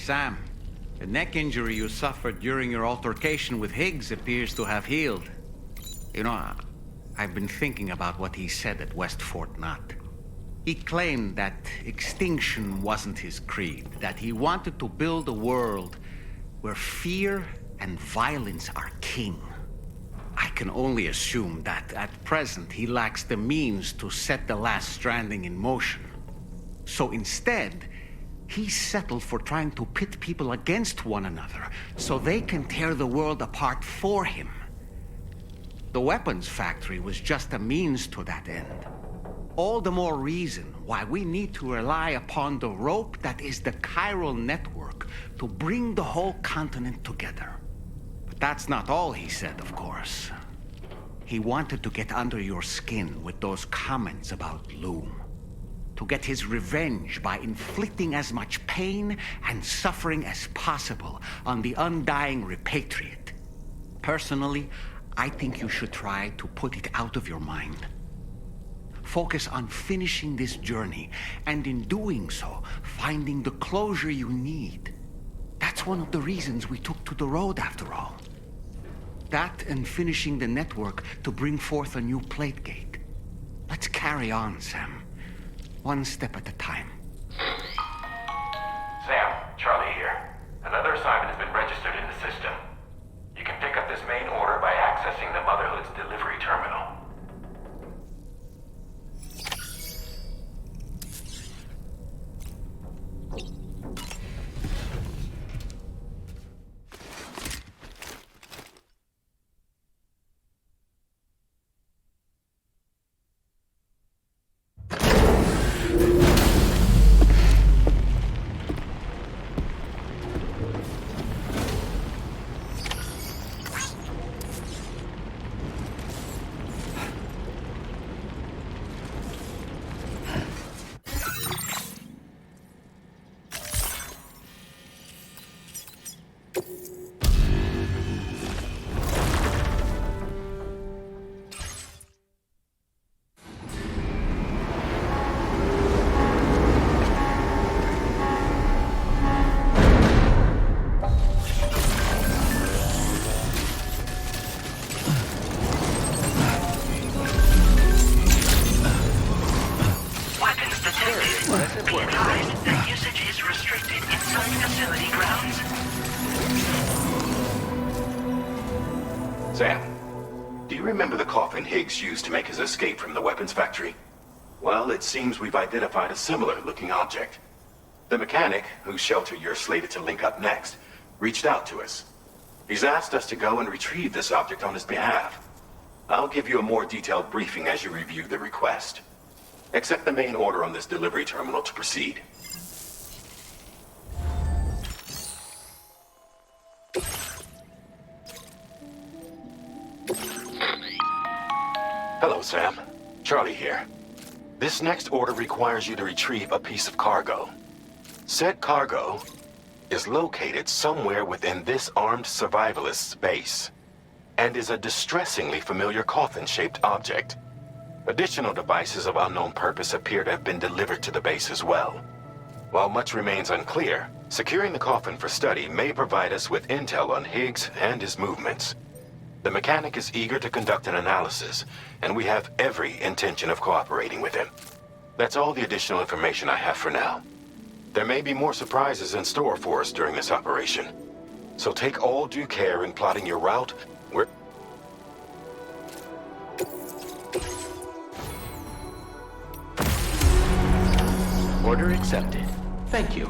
Sam, the neck injury you suffered during your altercation with Higgs appears to have healed. You know, I've been thinking about what he said at West Fort Knot. He claimed that extinction wasn't his creed, that he wanted to build a world where fear and violence are king. I can only assume that at present he lacks the means to set the last stranding in motion. So instead, he settled for trying to pit people against one another so they can tear the world apart for him. The weapons factory was just a means to that end. All the more reason why we need to rely upon the rope that is the chiral network to bring the whole continent together. But that's not all he said, of course. He wanted to get under your skin with those comments about Loom. To get his revenge by inflicting as much pain and suffering as possible on the undying repatriate. Personally, I think you should try to put it out of your mind. Focus on finishing this journey, and in doing so, finding the closure you need. That's one of the reasons we took to the road, after all. That and finishing the network to bring forth a new plate gate. Let's carry on, Sam. One step at a time. Sam, Charlie here. Another assignment has been registered in the system. You can pick up this main order by accessing the Motherhood's delivery terminal. Sam, do you remember the coffin Higgs used to make his escape from the weapons factory? Well, it seems we've identified a similar-looking object. The mechanic, whose shelter you're slated to link up next, reached out to us. He's asked us to go and retrieve this object on his behalf. I'll give you a more detailed briefing as you review the request. Accept the main order on this delivery terminal to proceed. Hello, Sam. Charlie here. This next order requires you to retrieve a piece of cargo. Said cargo is located somewhere within this armed survivalist's base, and is a distressingly familiar coffin-shaped object. Additional devices of unknown purpose appear to have been delivered to the base as well. While much remains unclear, securing the coffin for study may provide us with intel on Higgs and his movements. The mechanic is eager to conduct an analysis, and we have every intention of cooperating with him. That's all the additional information I have for now. There may be more surprises in store for us during this operation, so take all due care in plotting your route. Order accepted. Thank you.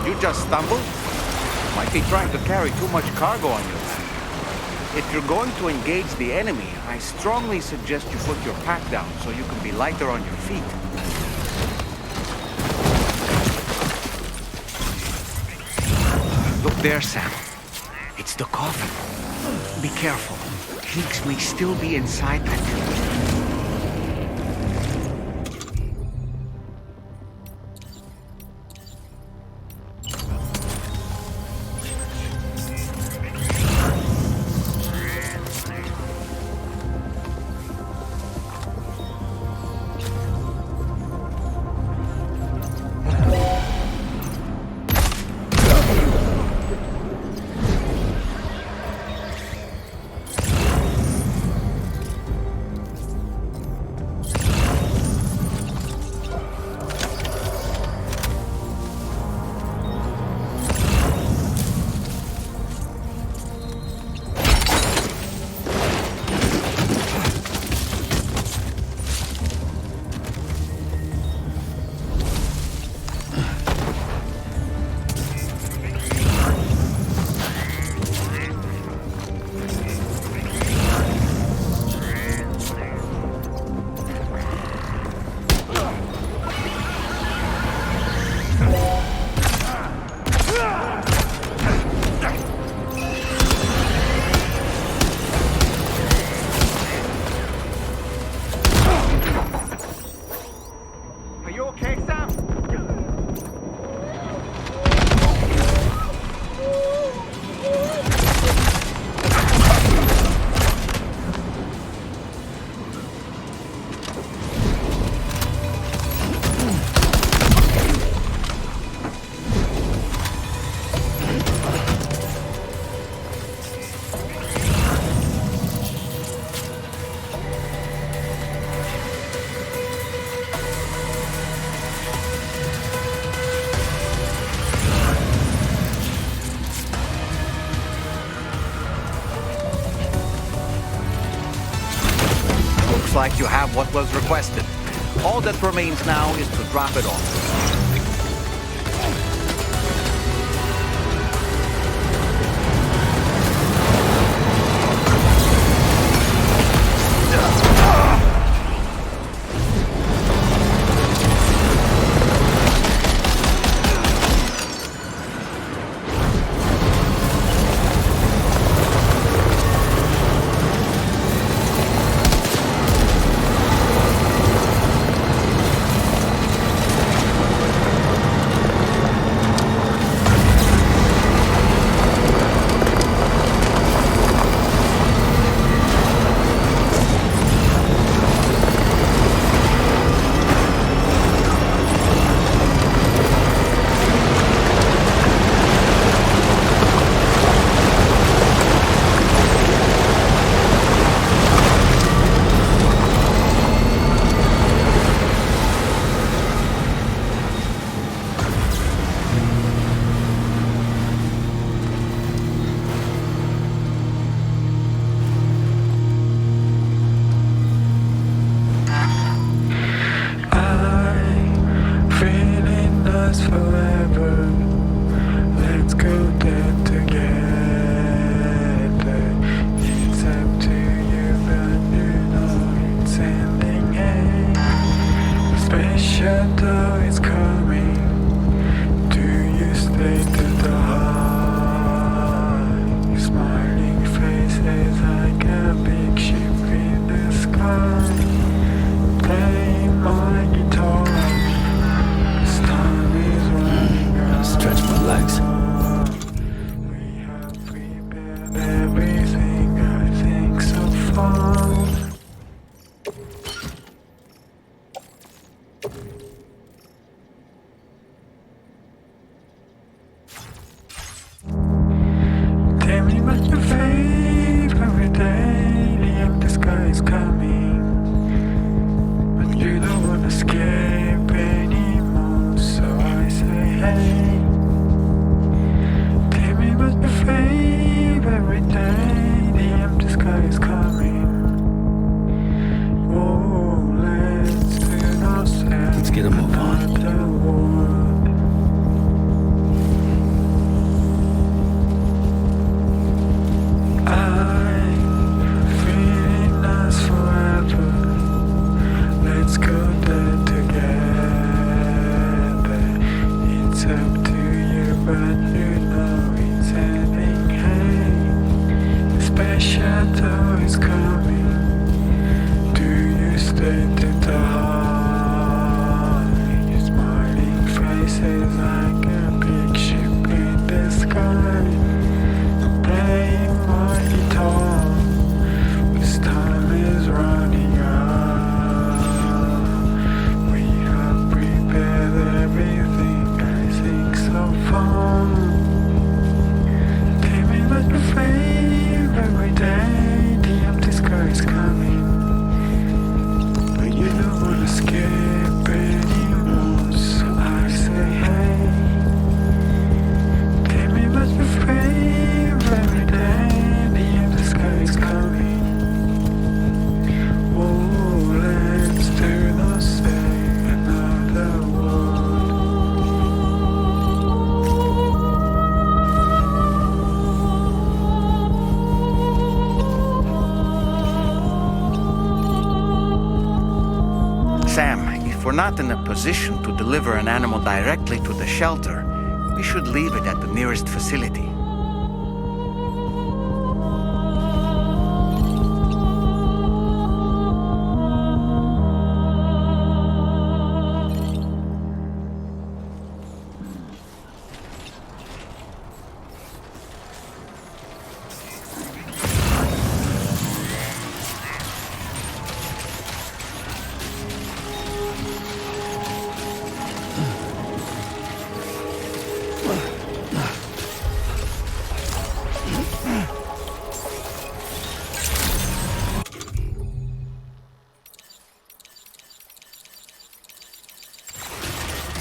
Did you just stumble? Might be trying to carry too much cargo on your back. If you're going to engage the enemy, I strongly suggest you put your pack down so you can be lighter on your feet. Look there, Sam. It's the coffin. Be careful. Higgs may still be inside that tomb. Looks like you have what was requested. All that remains now is to drop it off. if we're not in a position to deliver an animal directly to the shelter, we should leave it at the nearest facility.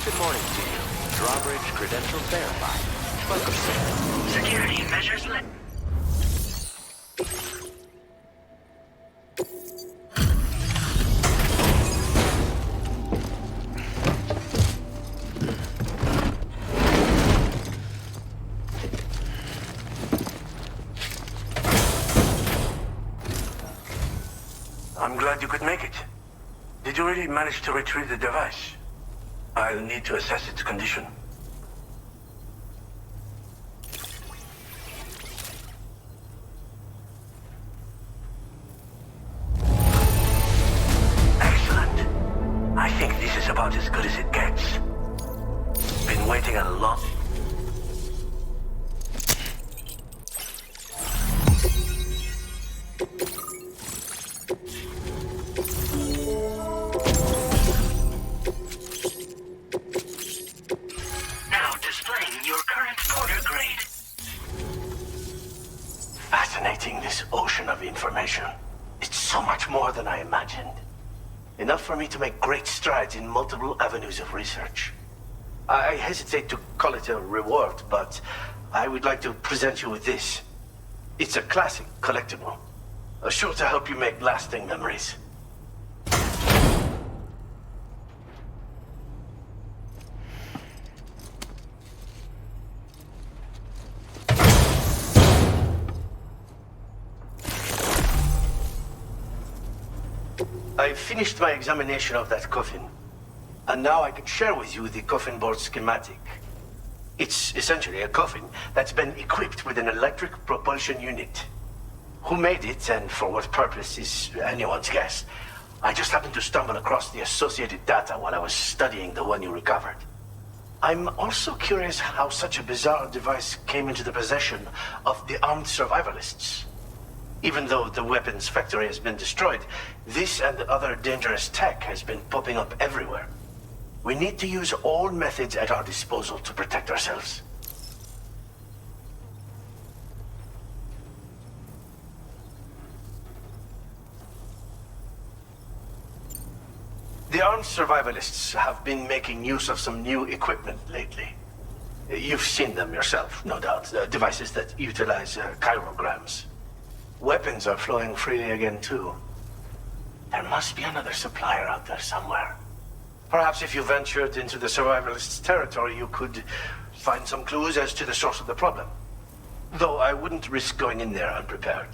Good morning to you. Drawbridge credentials verified. Welcome, sir. Security measures I'm glad you could make it. Did you really manage to retrieve the device? I'll need to assess its condition. Excellent. I think this is about as good as it gets. Been waiting a long... Fascinating, this ocean of information. It's so much more than I imagined. Enough for me to make great strides in multiple avenues of research. I hesitate to call it a reward, but I would like to present you with this. It's a classic collectible, sure to help you make lasting memories. I finished my examination of that coffin, and now I can share with you the coffin board schematic. It's essentially a coffin that's been equipped with an electric propulsion unit. Who made it and for what purpose is anyone's guess. I just happened to stumble across the associated data while I was studying the one you recovered. I'm also curious how such a bizarre device came into the possession of the armed survivalists. Even though the weapons factory has been destroyed, this and other dangerous tech has been popping up everywhere. We need to use all methods at our disposal to protect ourselves. The armed survivalists have been making use of some new equipment lately. You've seen them yourself, no doubt. Devices that utilize chirograms. Weapons are flowing freely again, too. There must be another supplier out there somewhere. Perhaps if you ventured into the survivalists' territory, you could find some clues as to the source of the problem. Though I wouldn't risk going in there unprepared.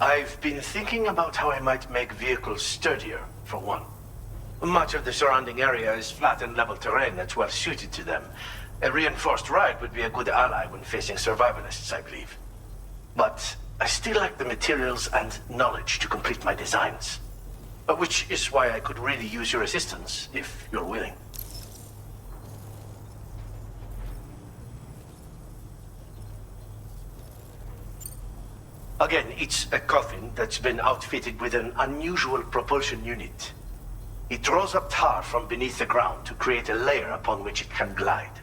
I've been thinking about how I might make vehicles sturdier, for one. Much of the surrounding area is flat and level terrain that's well suited to them. A reinforced ride would be a good ally when facing survivalists, I believe. But I still lack the materials and knowledge to complete my designs. Which is why I could really use your assistance, if you're willing. Again, it's a coffin that's been outfitted with an unusual propulsion unit. It draws up tar from beneath the ground to create a layer upon which it can glide.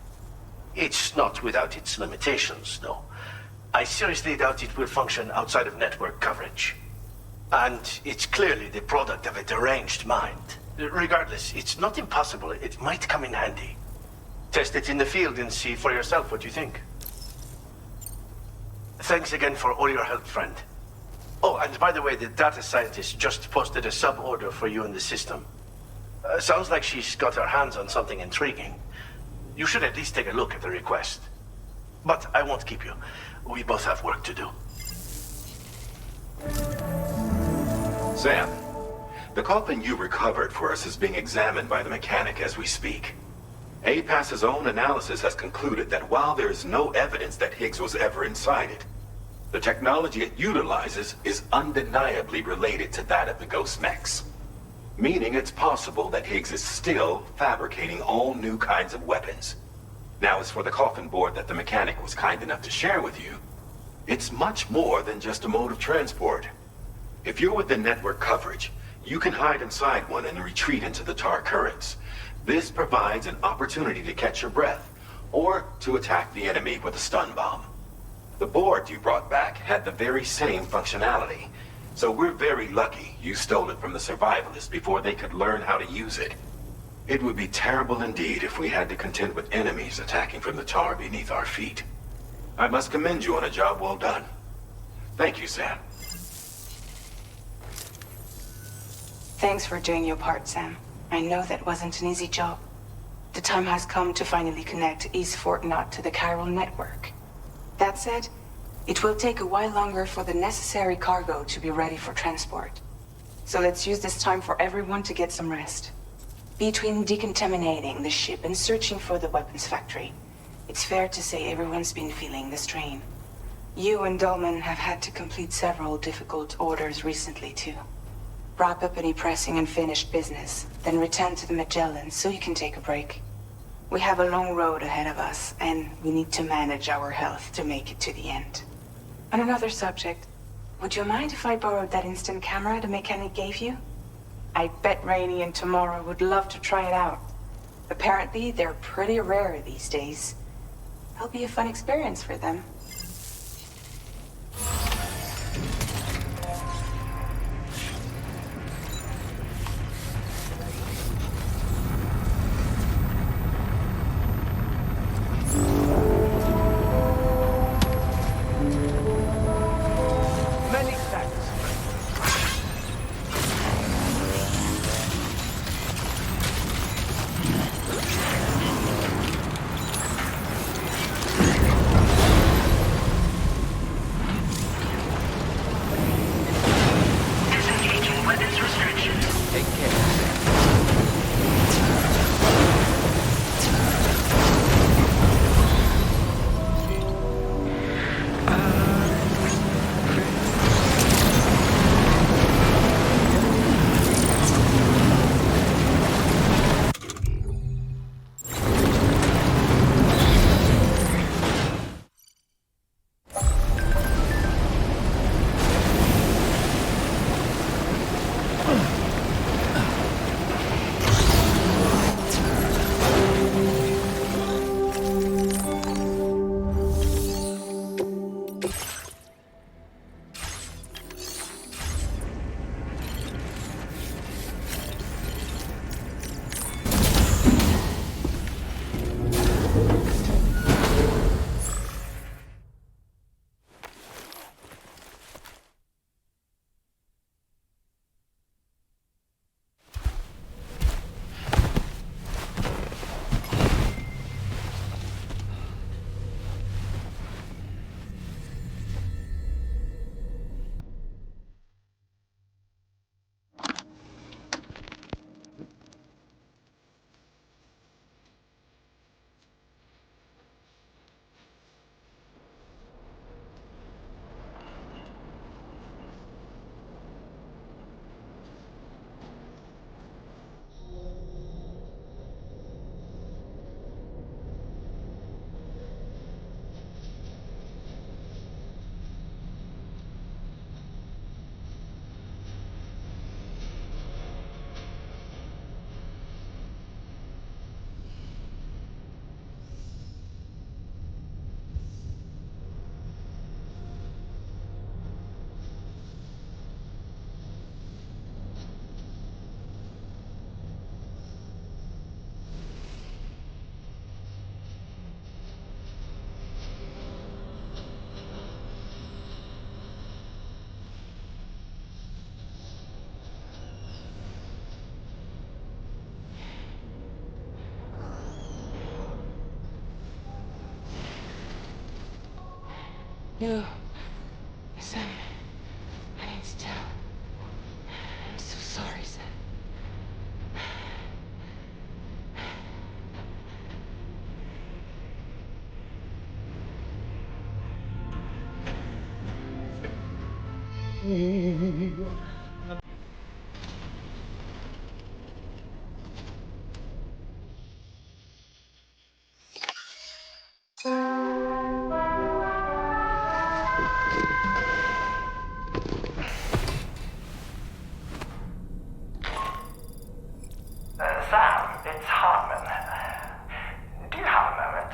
It's not without its limitations, though. I seriously doubt it will function outside of network coverage. And it's clearly the product of a deranged mind. Regardless, it's not impossible. It might come in handy. Test it in the field and see for yourself what you think. Thanks again for all your help, friend. Oh, and by the way, the data scientist just posted a sub-order for you in the system. Sounds like she's got her hands on something intriguing. You should at least take a look at the request. But I won't keep you. We both have work to do. Sam, The coffin you recovered for us is being examined by the mechanic as we speak. APAS's own analysis has concluded that while there is no evidence that Higgs was ever inside it, the technology it utilizes is undeniably related to that of the Ghost mechs. Meaning it's possible that Higgs is still fabricating all new kinds of weapons. Now, as for the coffin board that the mechanic was kind enough to share with you, it's much more than just a mode of transport. If you're within network coverage, you can hide inside one and retreat into the tar currents. This provides an opportunity to catch your breath, or to attack the enemy with a stun bomb. The board you brought back had the very same functionality, so we're very lucky you stole it from the survivalists before they could learn how to use it. It would be terrible indeed if we had to contend with enemies attacking from the tar beneath our feet. I must commend you on a job well done. Thank you, Sam. Thanks for doing your part, Sam. I know that wasn't an easy job. The time has come to finally connect East Fort Knot to the chiral network. That said, it will take a while longer for the necessary cargo to be ready for transport. So let's use this time for everyone to get some rest. Between decontaminating the ship and searching for the weapons factory, it's fair to say everyone's been feeling the strain. You and Dolman have had to complete several difficult orders recently, too. Wrap up any pressing and finished business, then return to the Magellan so you can take a break. We have a long road ahead of us, and we need to manage our health to make it to the end. On another subject, would you mind if I borrowed that instant camera the mechanic gave you? I bet Rainey and Tamara would love to try it out. Apparently, they're pretty rare these days. It'll be a fun experience for them. No. Sam, I need to tell. I'm so sorry, Sam. Sam, it's Hartman. Do you have a moment?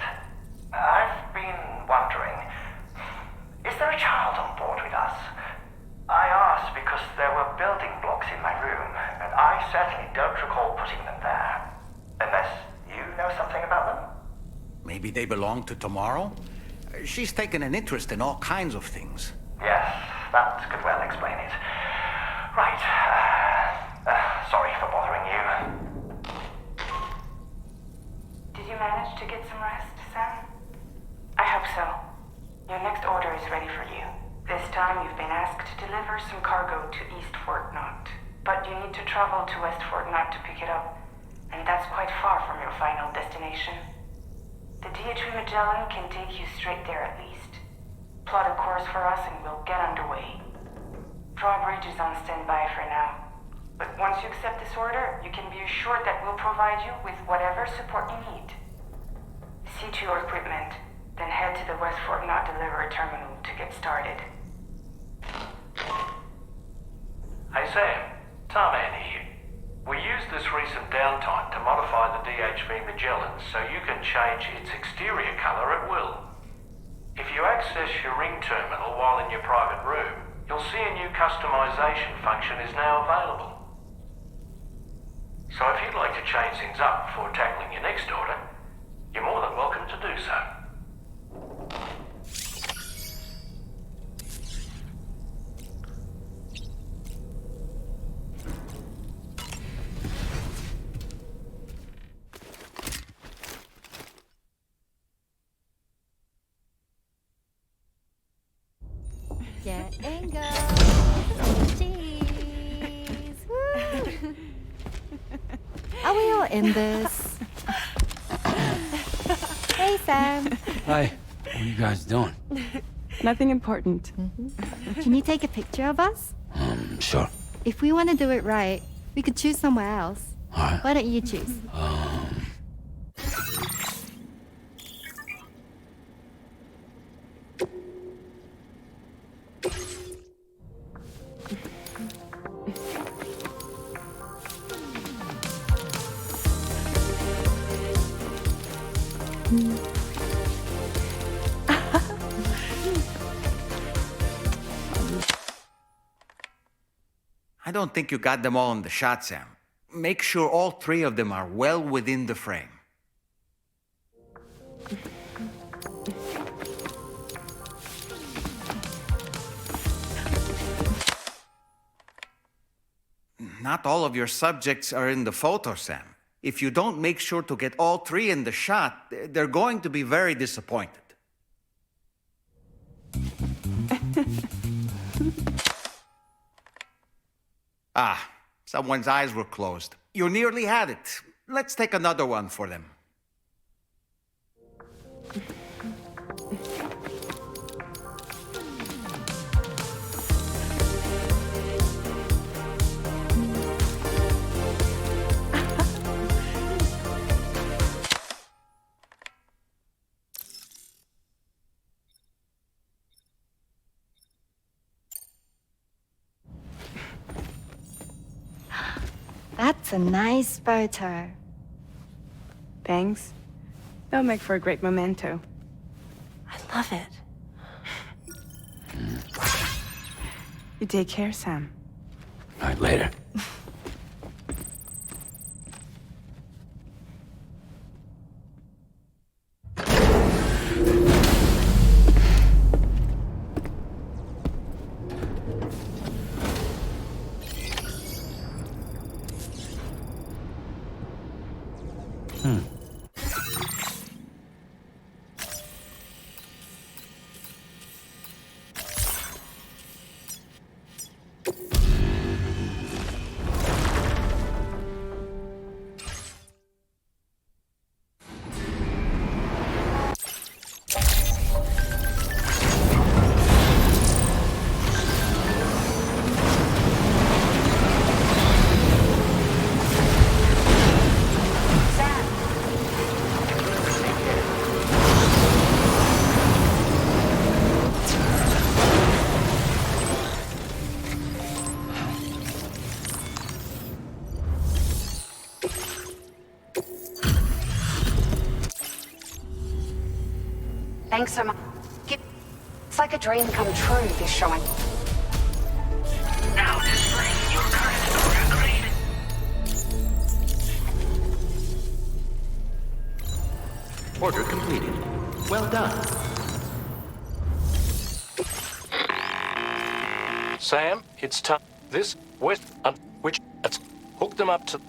I've been wondering, is there a child on board with us? I asked because there were building blocks in my room, and I certainly don't recall putting them there. Unless you know something about them? Maybe they belong to Tomorrow? She's taken an interest in all kinds of things. Yes, that could well explain it. Right. Sorry for bothering you. Did you manage to get some rest, Sam? I hope so. Your next order is ready for you. This time you've been asked to deliver some cargo to East Fort Knot. But you need to travel to West Fort Knot to pick it up. And that's quite far from your final destination. The DHV Magellan can take you straight there at least. Plot a course for us and we'll get underway. Drawbridge is on standby for now. But once you accept this order, you can be assured that we'll provide you with whatever support you need. See to your equipment, then head to the West Fort Knot delivery terminal to get started. Hey Sam, Tarman here. We used this recent downtime to modify the DHV Magellan so you can change its exterior color at will. If you access your ring terminal while in your private room, you'll see a new customization function is now available. So if you'd like to change things up before tackling your next order, you're more than welcome to do so. Getting go. Cheese. Woo. Are we all in this? Hey, Sam. Hi. What are you guys doing? Nothing important. Can you take a picture of us? Sure. If we want to do it right, we could choose somewhere else. All right. Why don't you choose? I don't think you got them all in the shot, Sam. Make sure all three of them are well within the frame. Not all of your subjects are in the photo, Sam. If you don't make sure to get all three in the shot, they're going to be very disappointed. Ah, someone's eyes were closed. You nearly had it. Let's take another one for them. That's a nice photo. Thanks. They'll make for a great memento. I love it. You take care, Sam. All right, later. Thanks so much. It's like a dream come true, this showing. Now displaying your current order grade. Order completed. Well done. Sam, it's time. This west, which let's hook them up to.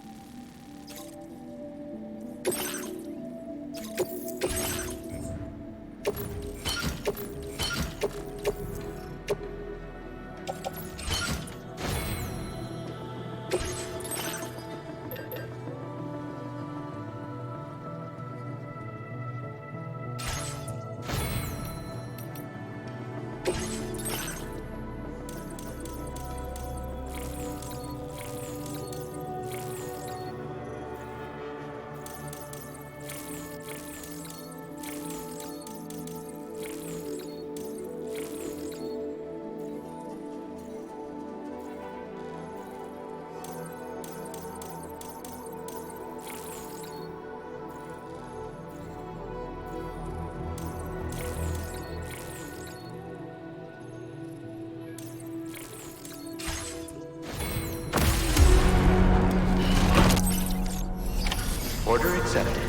Order accepted.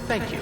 Thank you.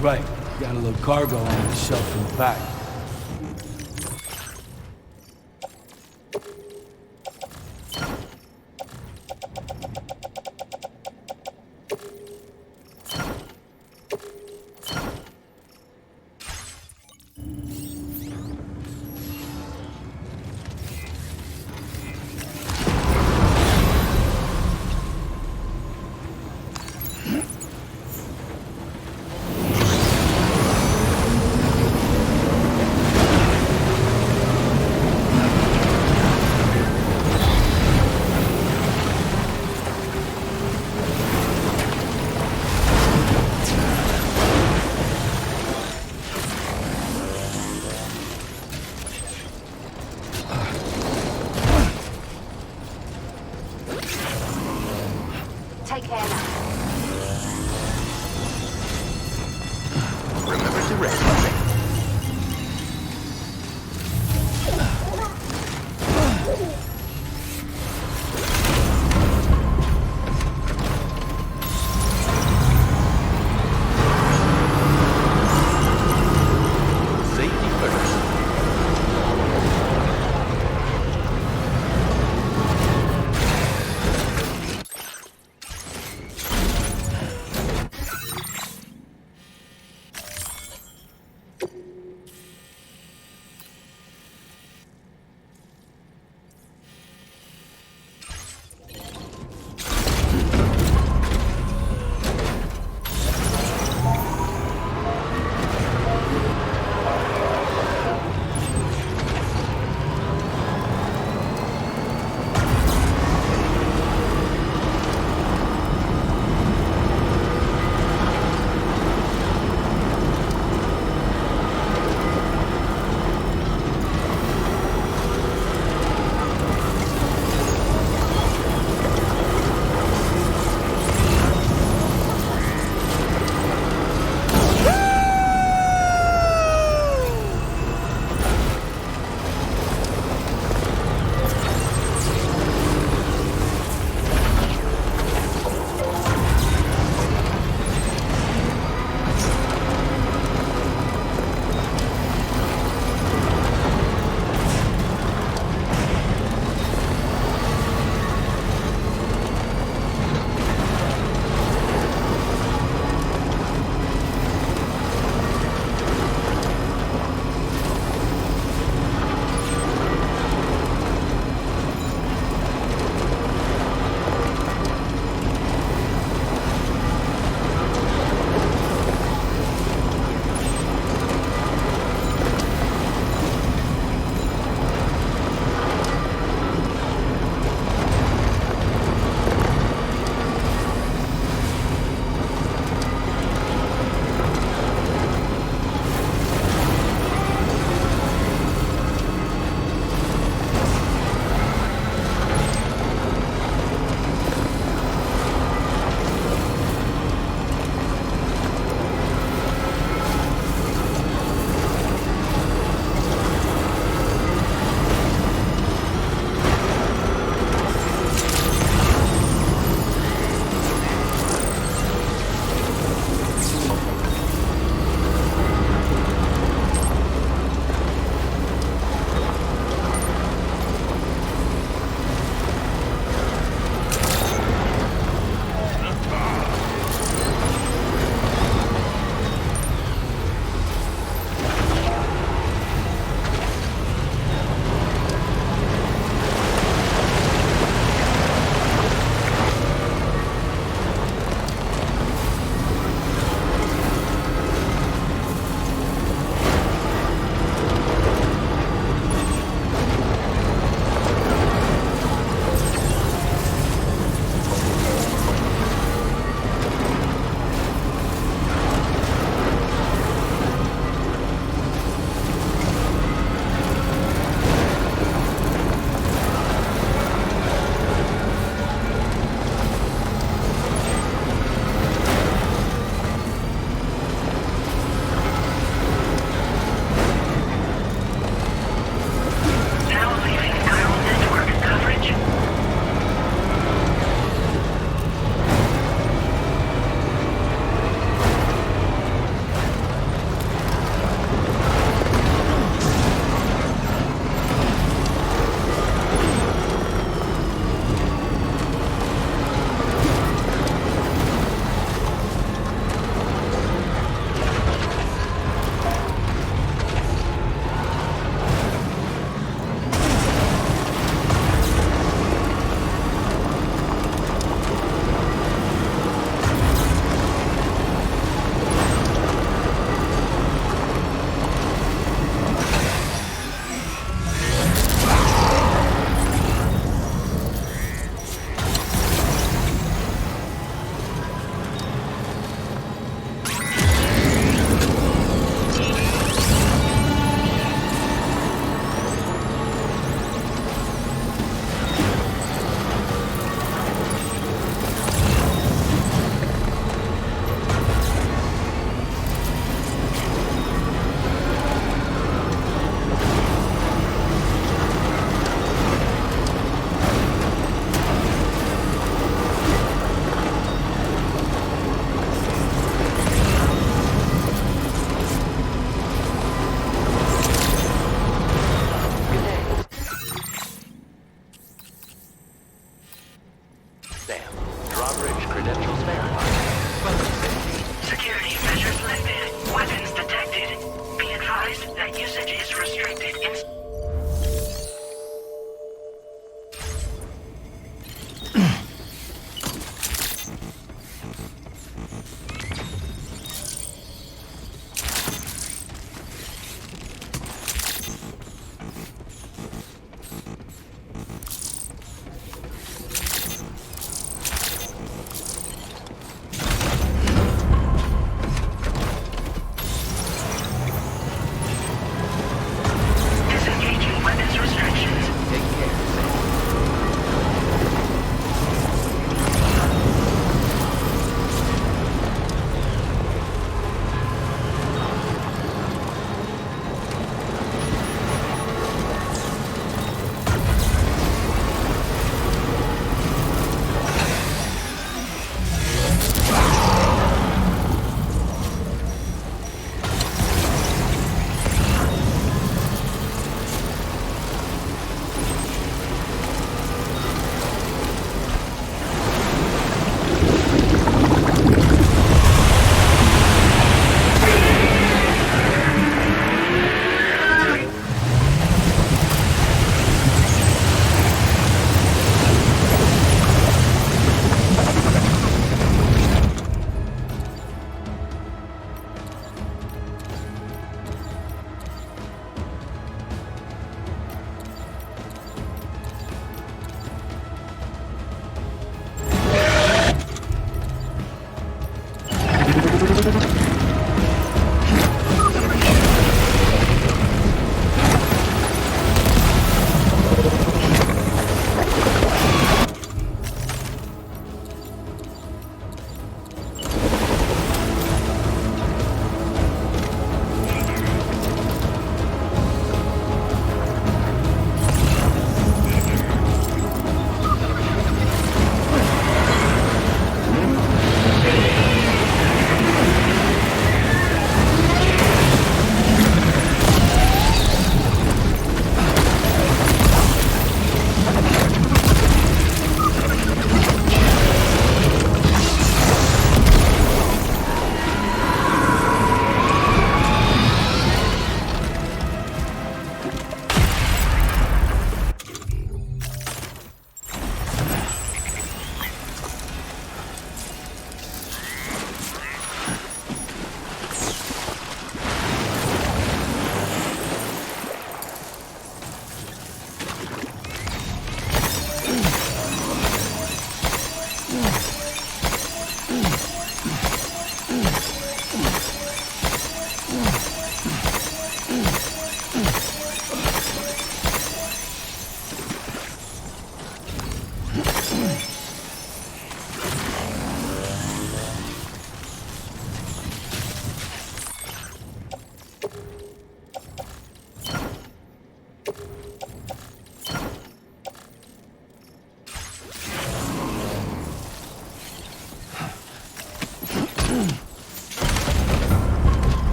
Right. Got a little cargo on the shelf in the back. Take care now. Remember to rest. Safety first.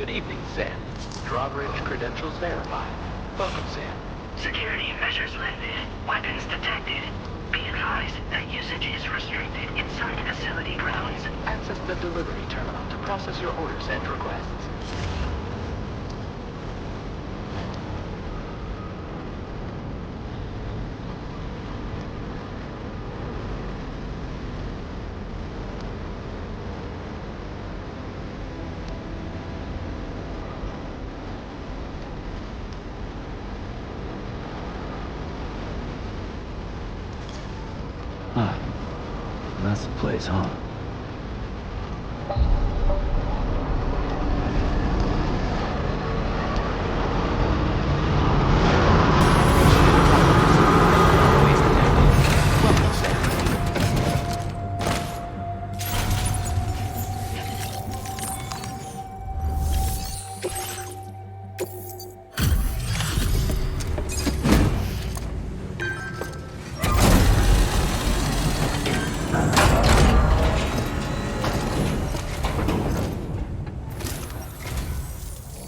Good evening, Sam. Drawbridge credentials verified. Welcome, Sam. Security measures lifted. Weapons detected. Be advised that usage is restricted inside facility grounds. Access the delivery terminal to process your orders and requests. Ah, that's the place, huh?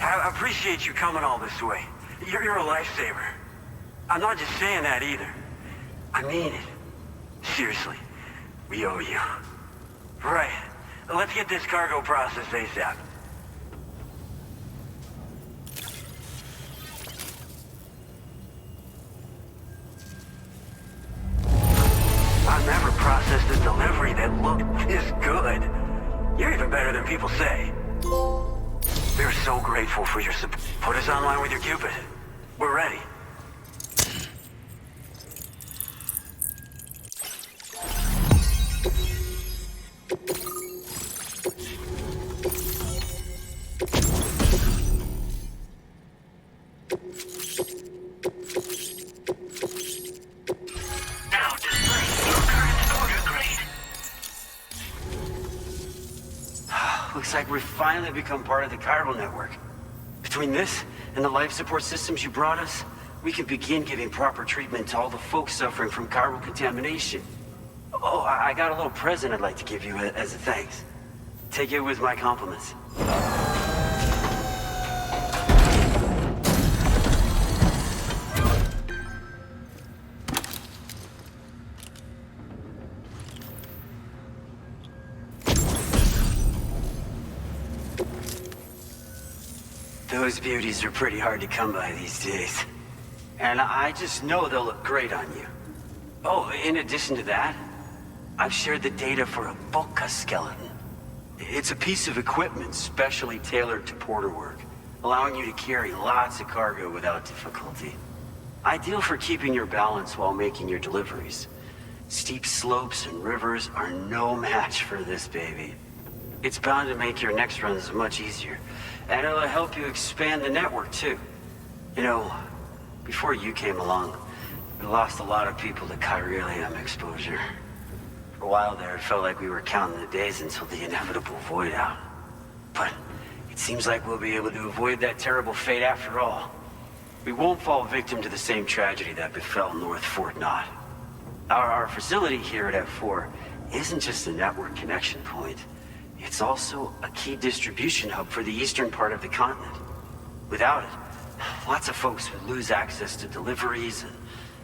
I appreciate you coming all this way. You're a lifesaver. I'm not just saying that either. I mean it. Seriously, we owe you. Right. Let's get this cargo processed ASAP. I've never processed a delivery that looked this good. You're even better than people say. We're so grateful for your support. Put us online with your Cupid. We're ready. Now display your current order grade. Looks like we've finally become part of the chiral network. Between this and the life support systems you brought us, we can begin giving proper treatment to all the folks suffering from chiral contamination. Oh, I got a little present I'd like to give you as a thanks. Take it with my compliments. Those beauties are pretty hard to come by these days. And I just know they'll look great on you. Oh, in addition to that, I've shared the data for a Boca skeleton. It's a piece of equipment specially tailored to porter work, allowing you to carry lots of cargo without difficulty. Ideal for keeping your balance while making your deliveries. Steep slopes and rivers are no match for this baby. It's bound to make your next runs much easier, and it'll help you expand the network too. You know, before you came along, we lost a lot of people to chiralium exposure. For a while there, it felt like we were counting the days until the inevitable void out. But it seems like we'll be able to avoid that terrible fate after all. We won't fall victim to the same tragedy that befell North Fort Knott. Our facility here at F4 isn't just a network connection point. It's also a key distribution hub for the eastern part of the continent. Without it, lots of folks would lose access to deliveries,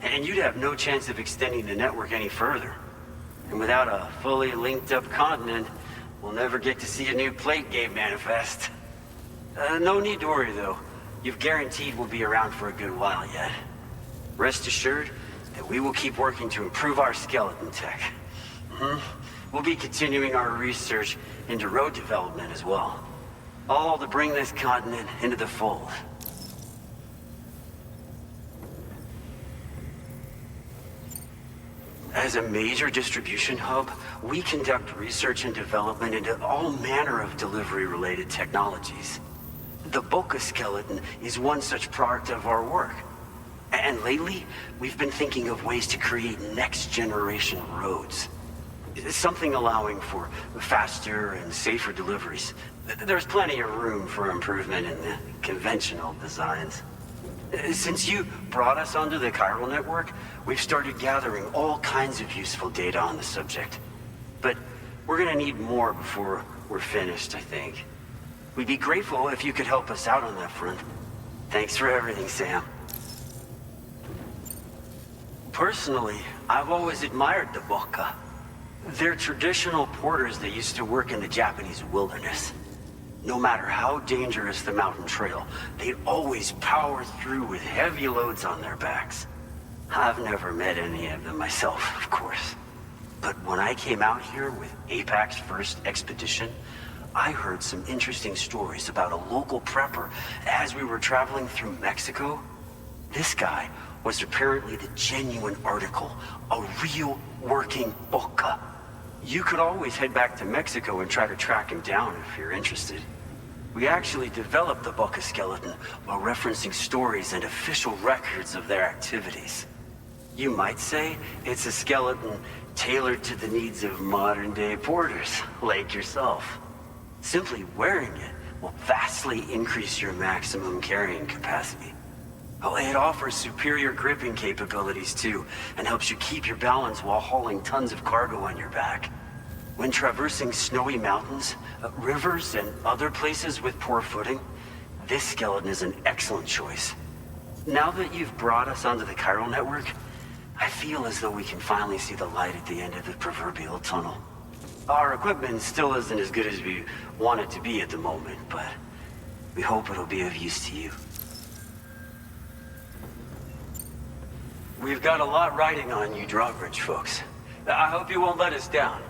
and you'd have no chance of extending the network any further. And without a fully linked up continent, we'll never get to see a new plate game manifest. No need to worry though. You've guaranteed we'll be around for a good while yet. Rest assured that we will keep working to improve our skeleton tech. We'll be continuing our research into road development as well. All to bring this continent into the fold. As a major distribution hub, we conduct research and development into all manner of delivery-related technologies. The Boca skeleton is one such product of our work. And lately, we've been thinking of ways to create next-generation roads. Something allowing for faster and safer deliveries. There's plenty of room for improvement in the conventional designs. Since you brought us onto the chiral network, we've started gathering all kinds of useful data on the subject. But we're gonna need more before we're finished, I think. We'd be grateful if you could help us out on that front. Thanks for everything, Sam. Personally, I've always admired the Boka. They're traditional porters that used to work in the Japanese wilderness. No matter how dangerous the mountain trail, they'd always power through with heavy loads on their backs. I've never met any of them myself, of course. But when I came out here with APAC's first expedition, I heard some interesting stories about a local prepper as we were traveling through Mexico. This guy was apparently the genuine article, a real working Boka. You could always head back to Mexico and try to track him down if you're interested. We actually developed the Boka skeleton while referencing stories and official records of their activities. You might say it's a skeleton tailored to the needs of modern-day porters, like yourself. Simply wearing it will vastly increase your maximum carrying capacity. Oh, it offers superior gripping capabilities too, and helps you keep your balance while hauling tons of cargo on your back. When traversing snowy mountains, rivers, and other places with poor footing, this skeleton is an excellent choice. Now that you've brought us onto the chiral network, I feel as though we can finally see the light at the end of the proverbial tunnel. Our equipment still isn't as good as we want it to be at the moment, but we hope it'll be of use to you. We've got a lot riding on you drawbridge folks. I hope you won't let us down.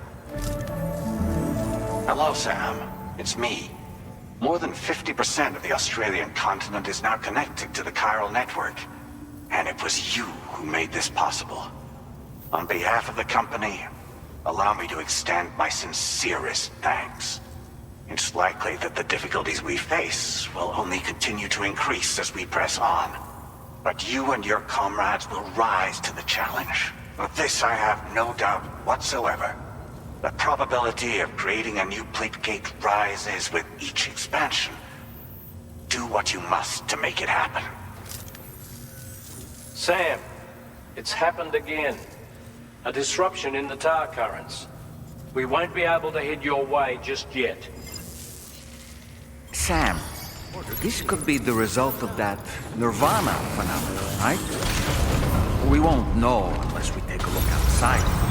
Hello, Sam. It's me. More than 50% of the Australian continent is now connected to the chiral network. And it was you who made this possible. On behalf of the company, allow me to extend my sincerest thanks. It's likely that the difficulties we face will only continue to increase as we press on. But you and your comrades will rise to the challenge. Of this I have no doubt whatsoever. The probability of creating a new plate gate rises with each expansion. Do what you must to make it happen. Sam, it's happened again. A disruption in the tar currents. We won't be able to head your way just yet. Sam, this could be the result of that Nirvana phenomenon, right? We won't know unless we take a look outside.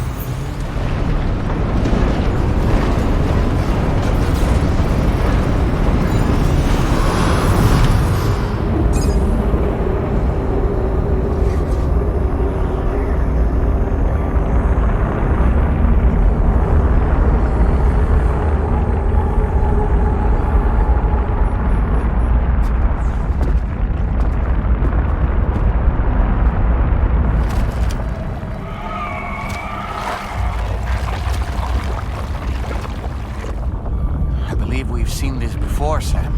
Seen this before, Sam.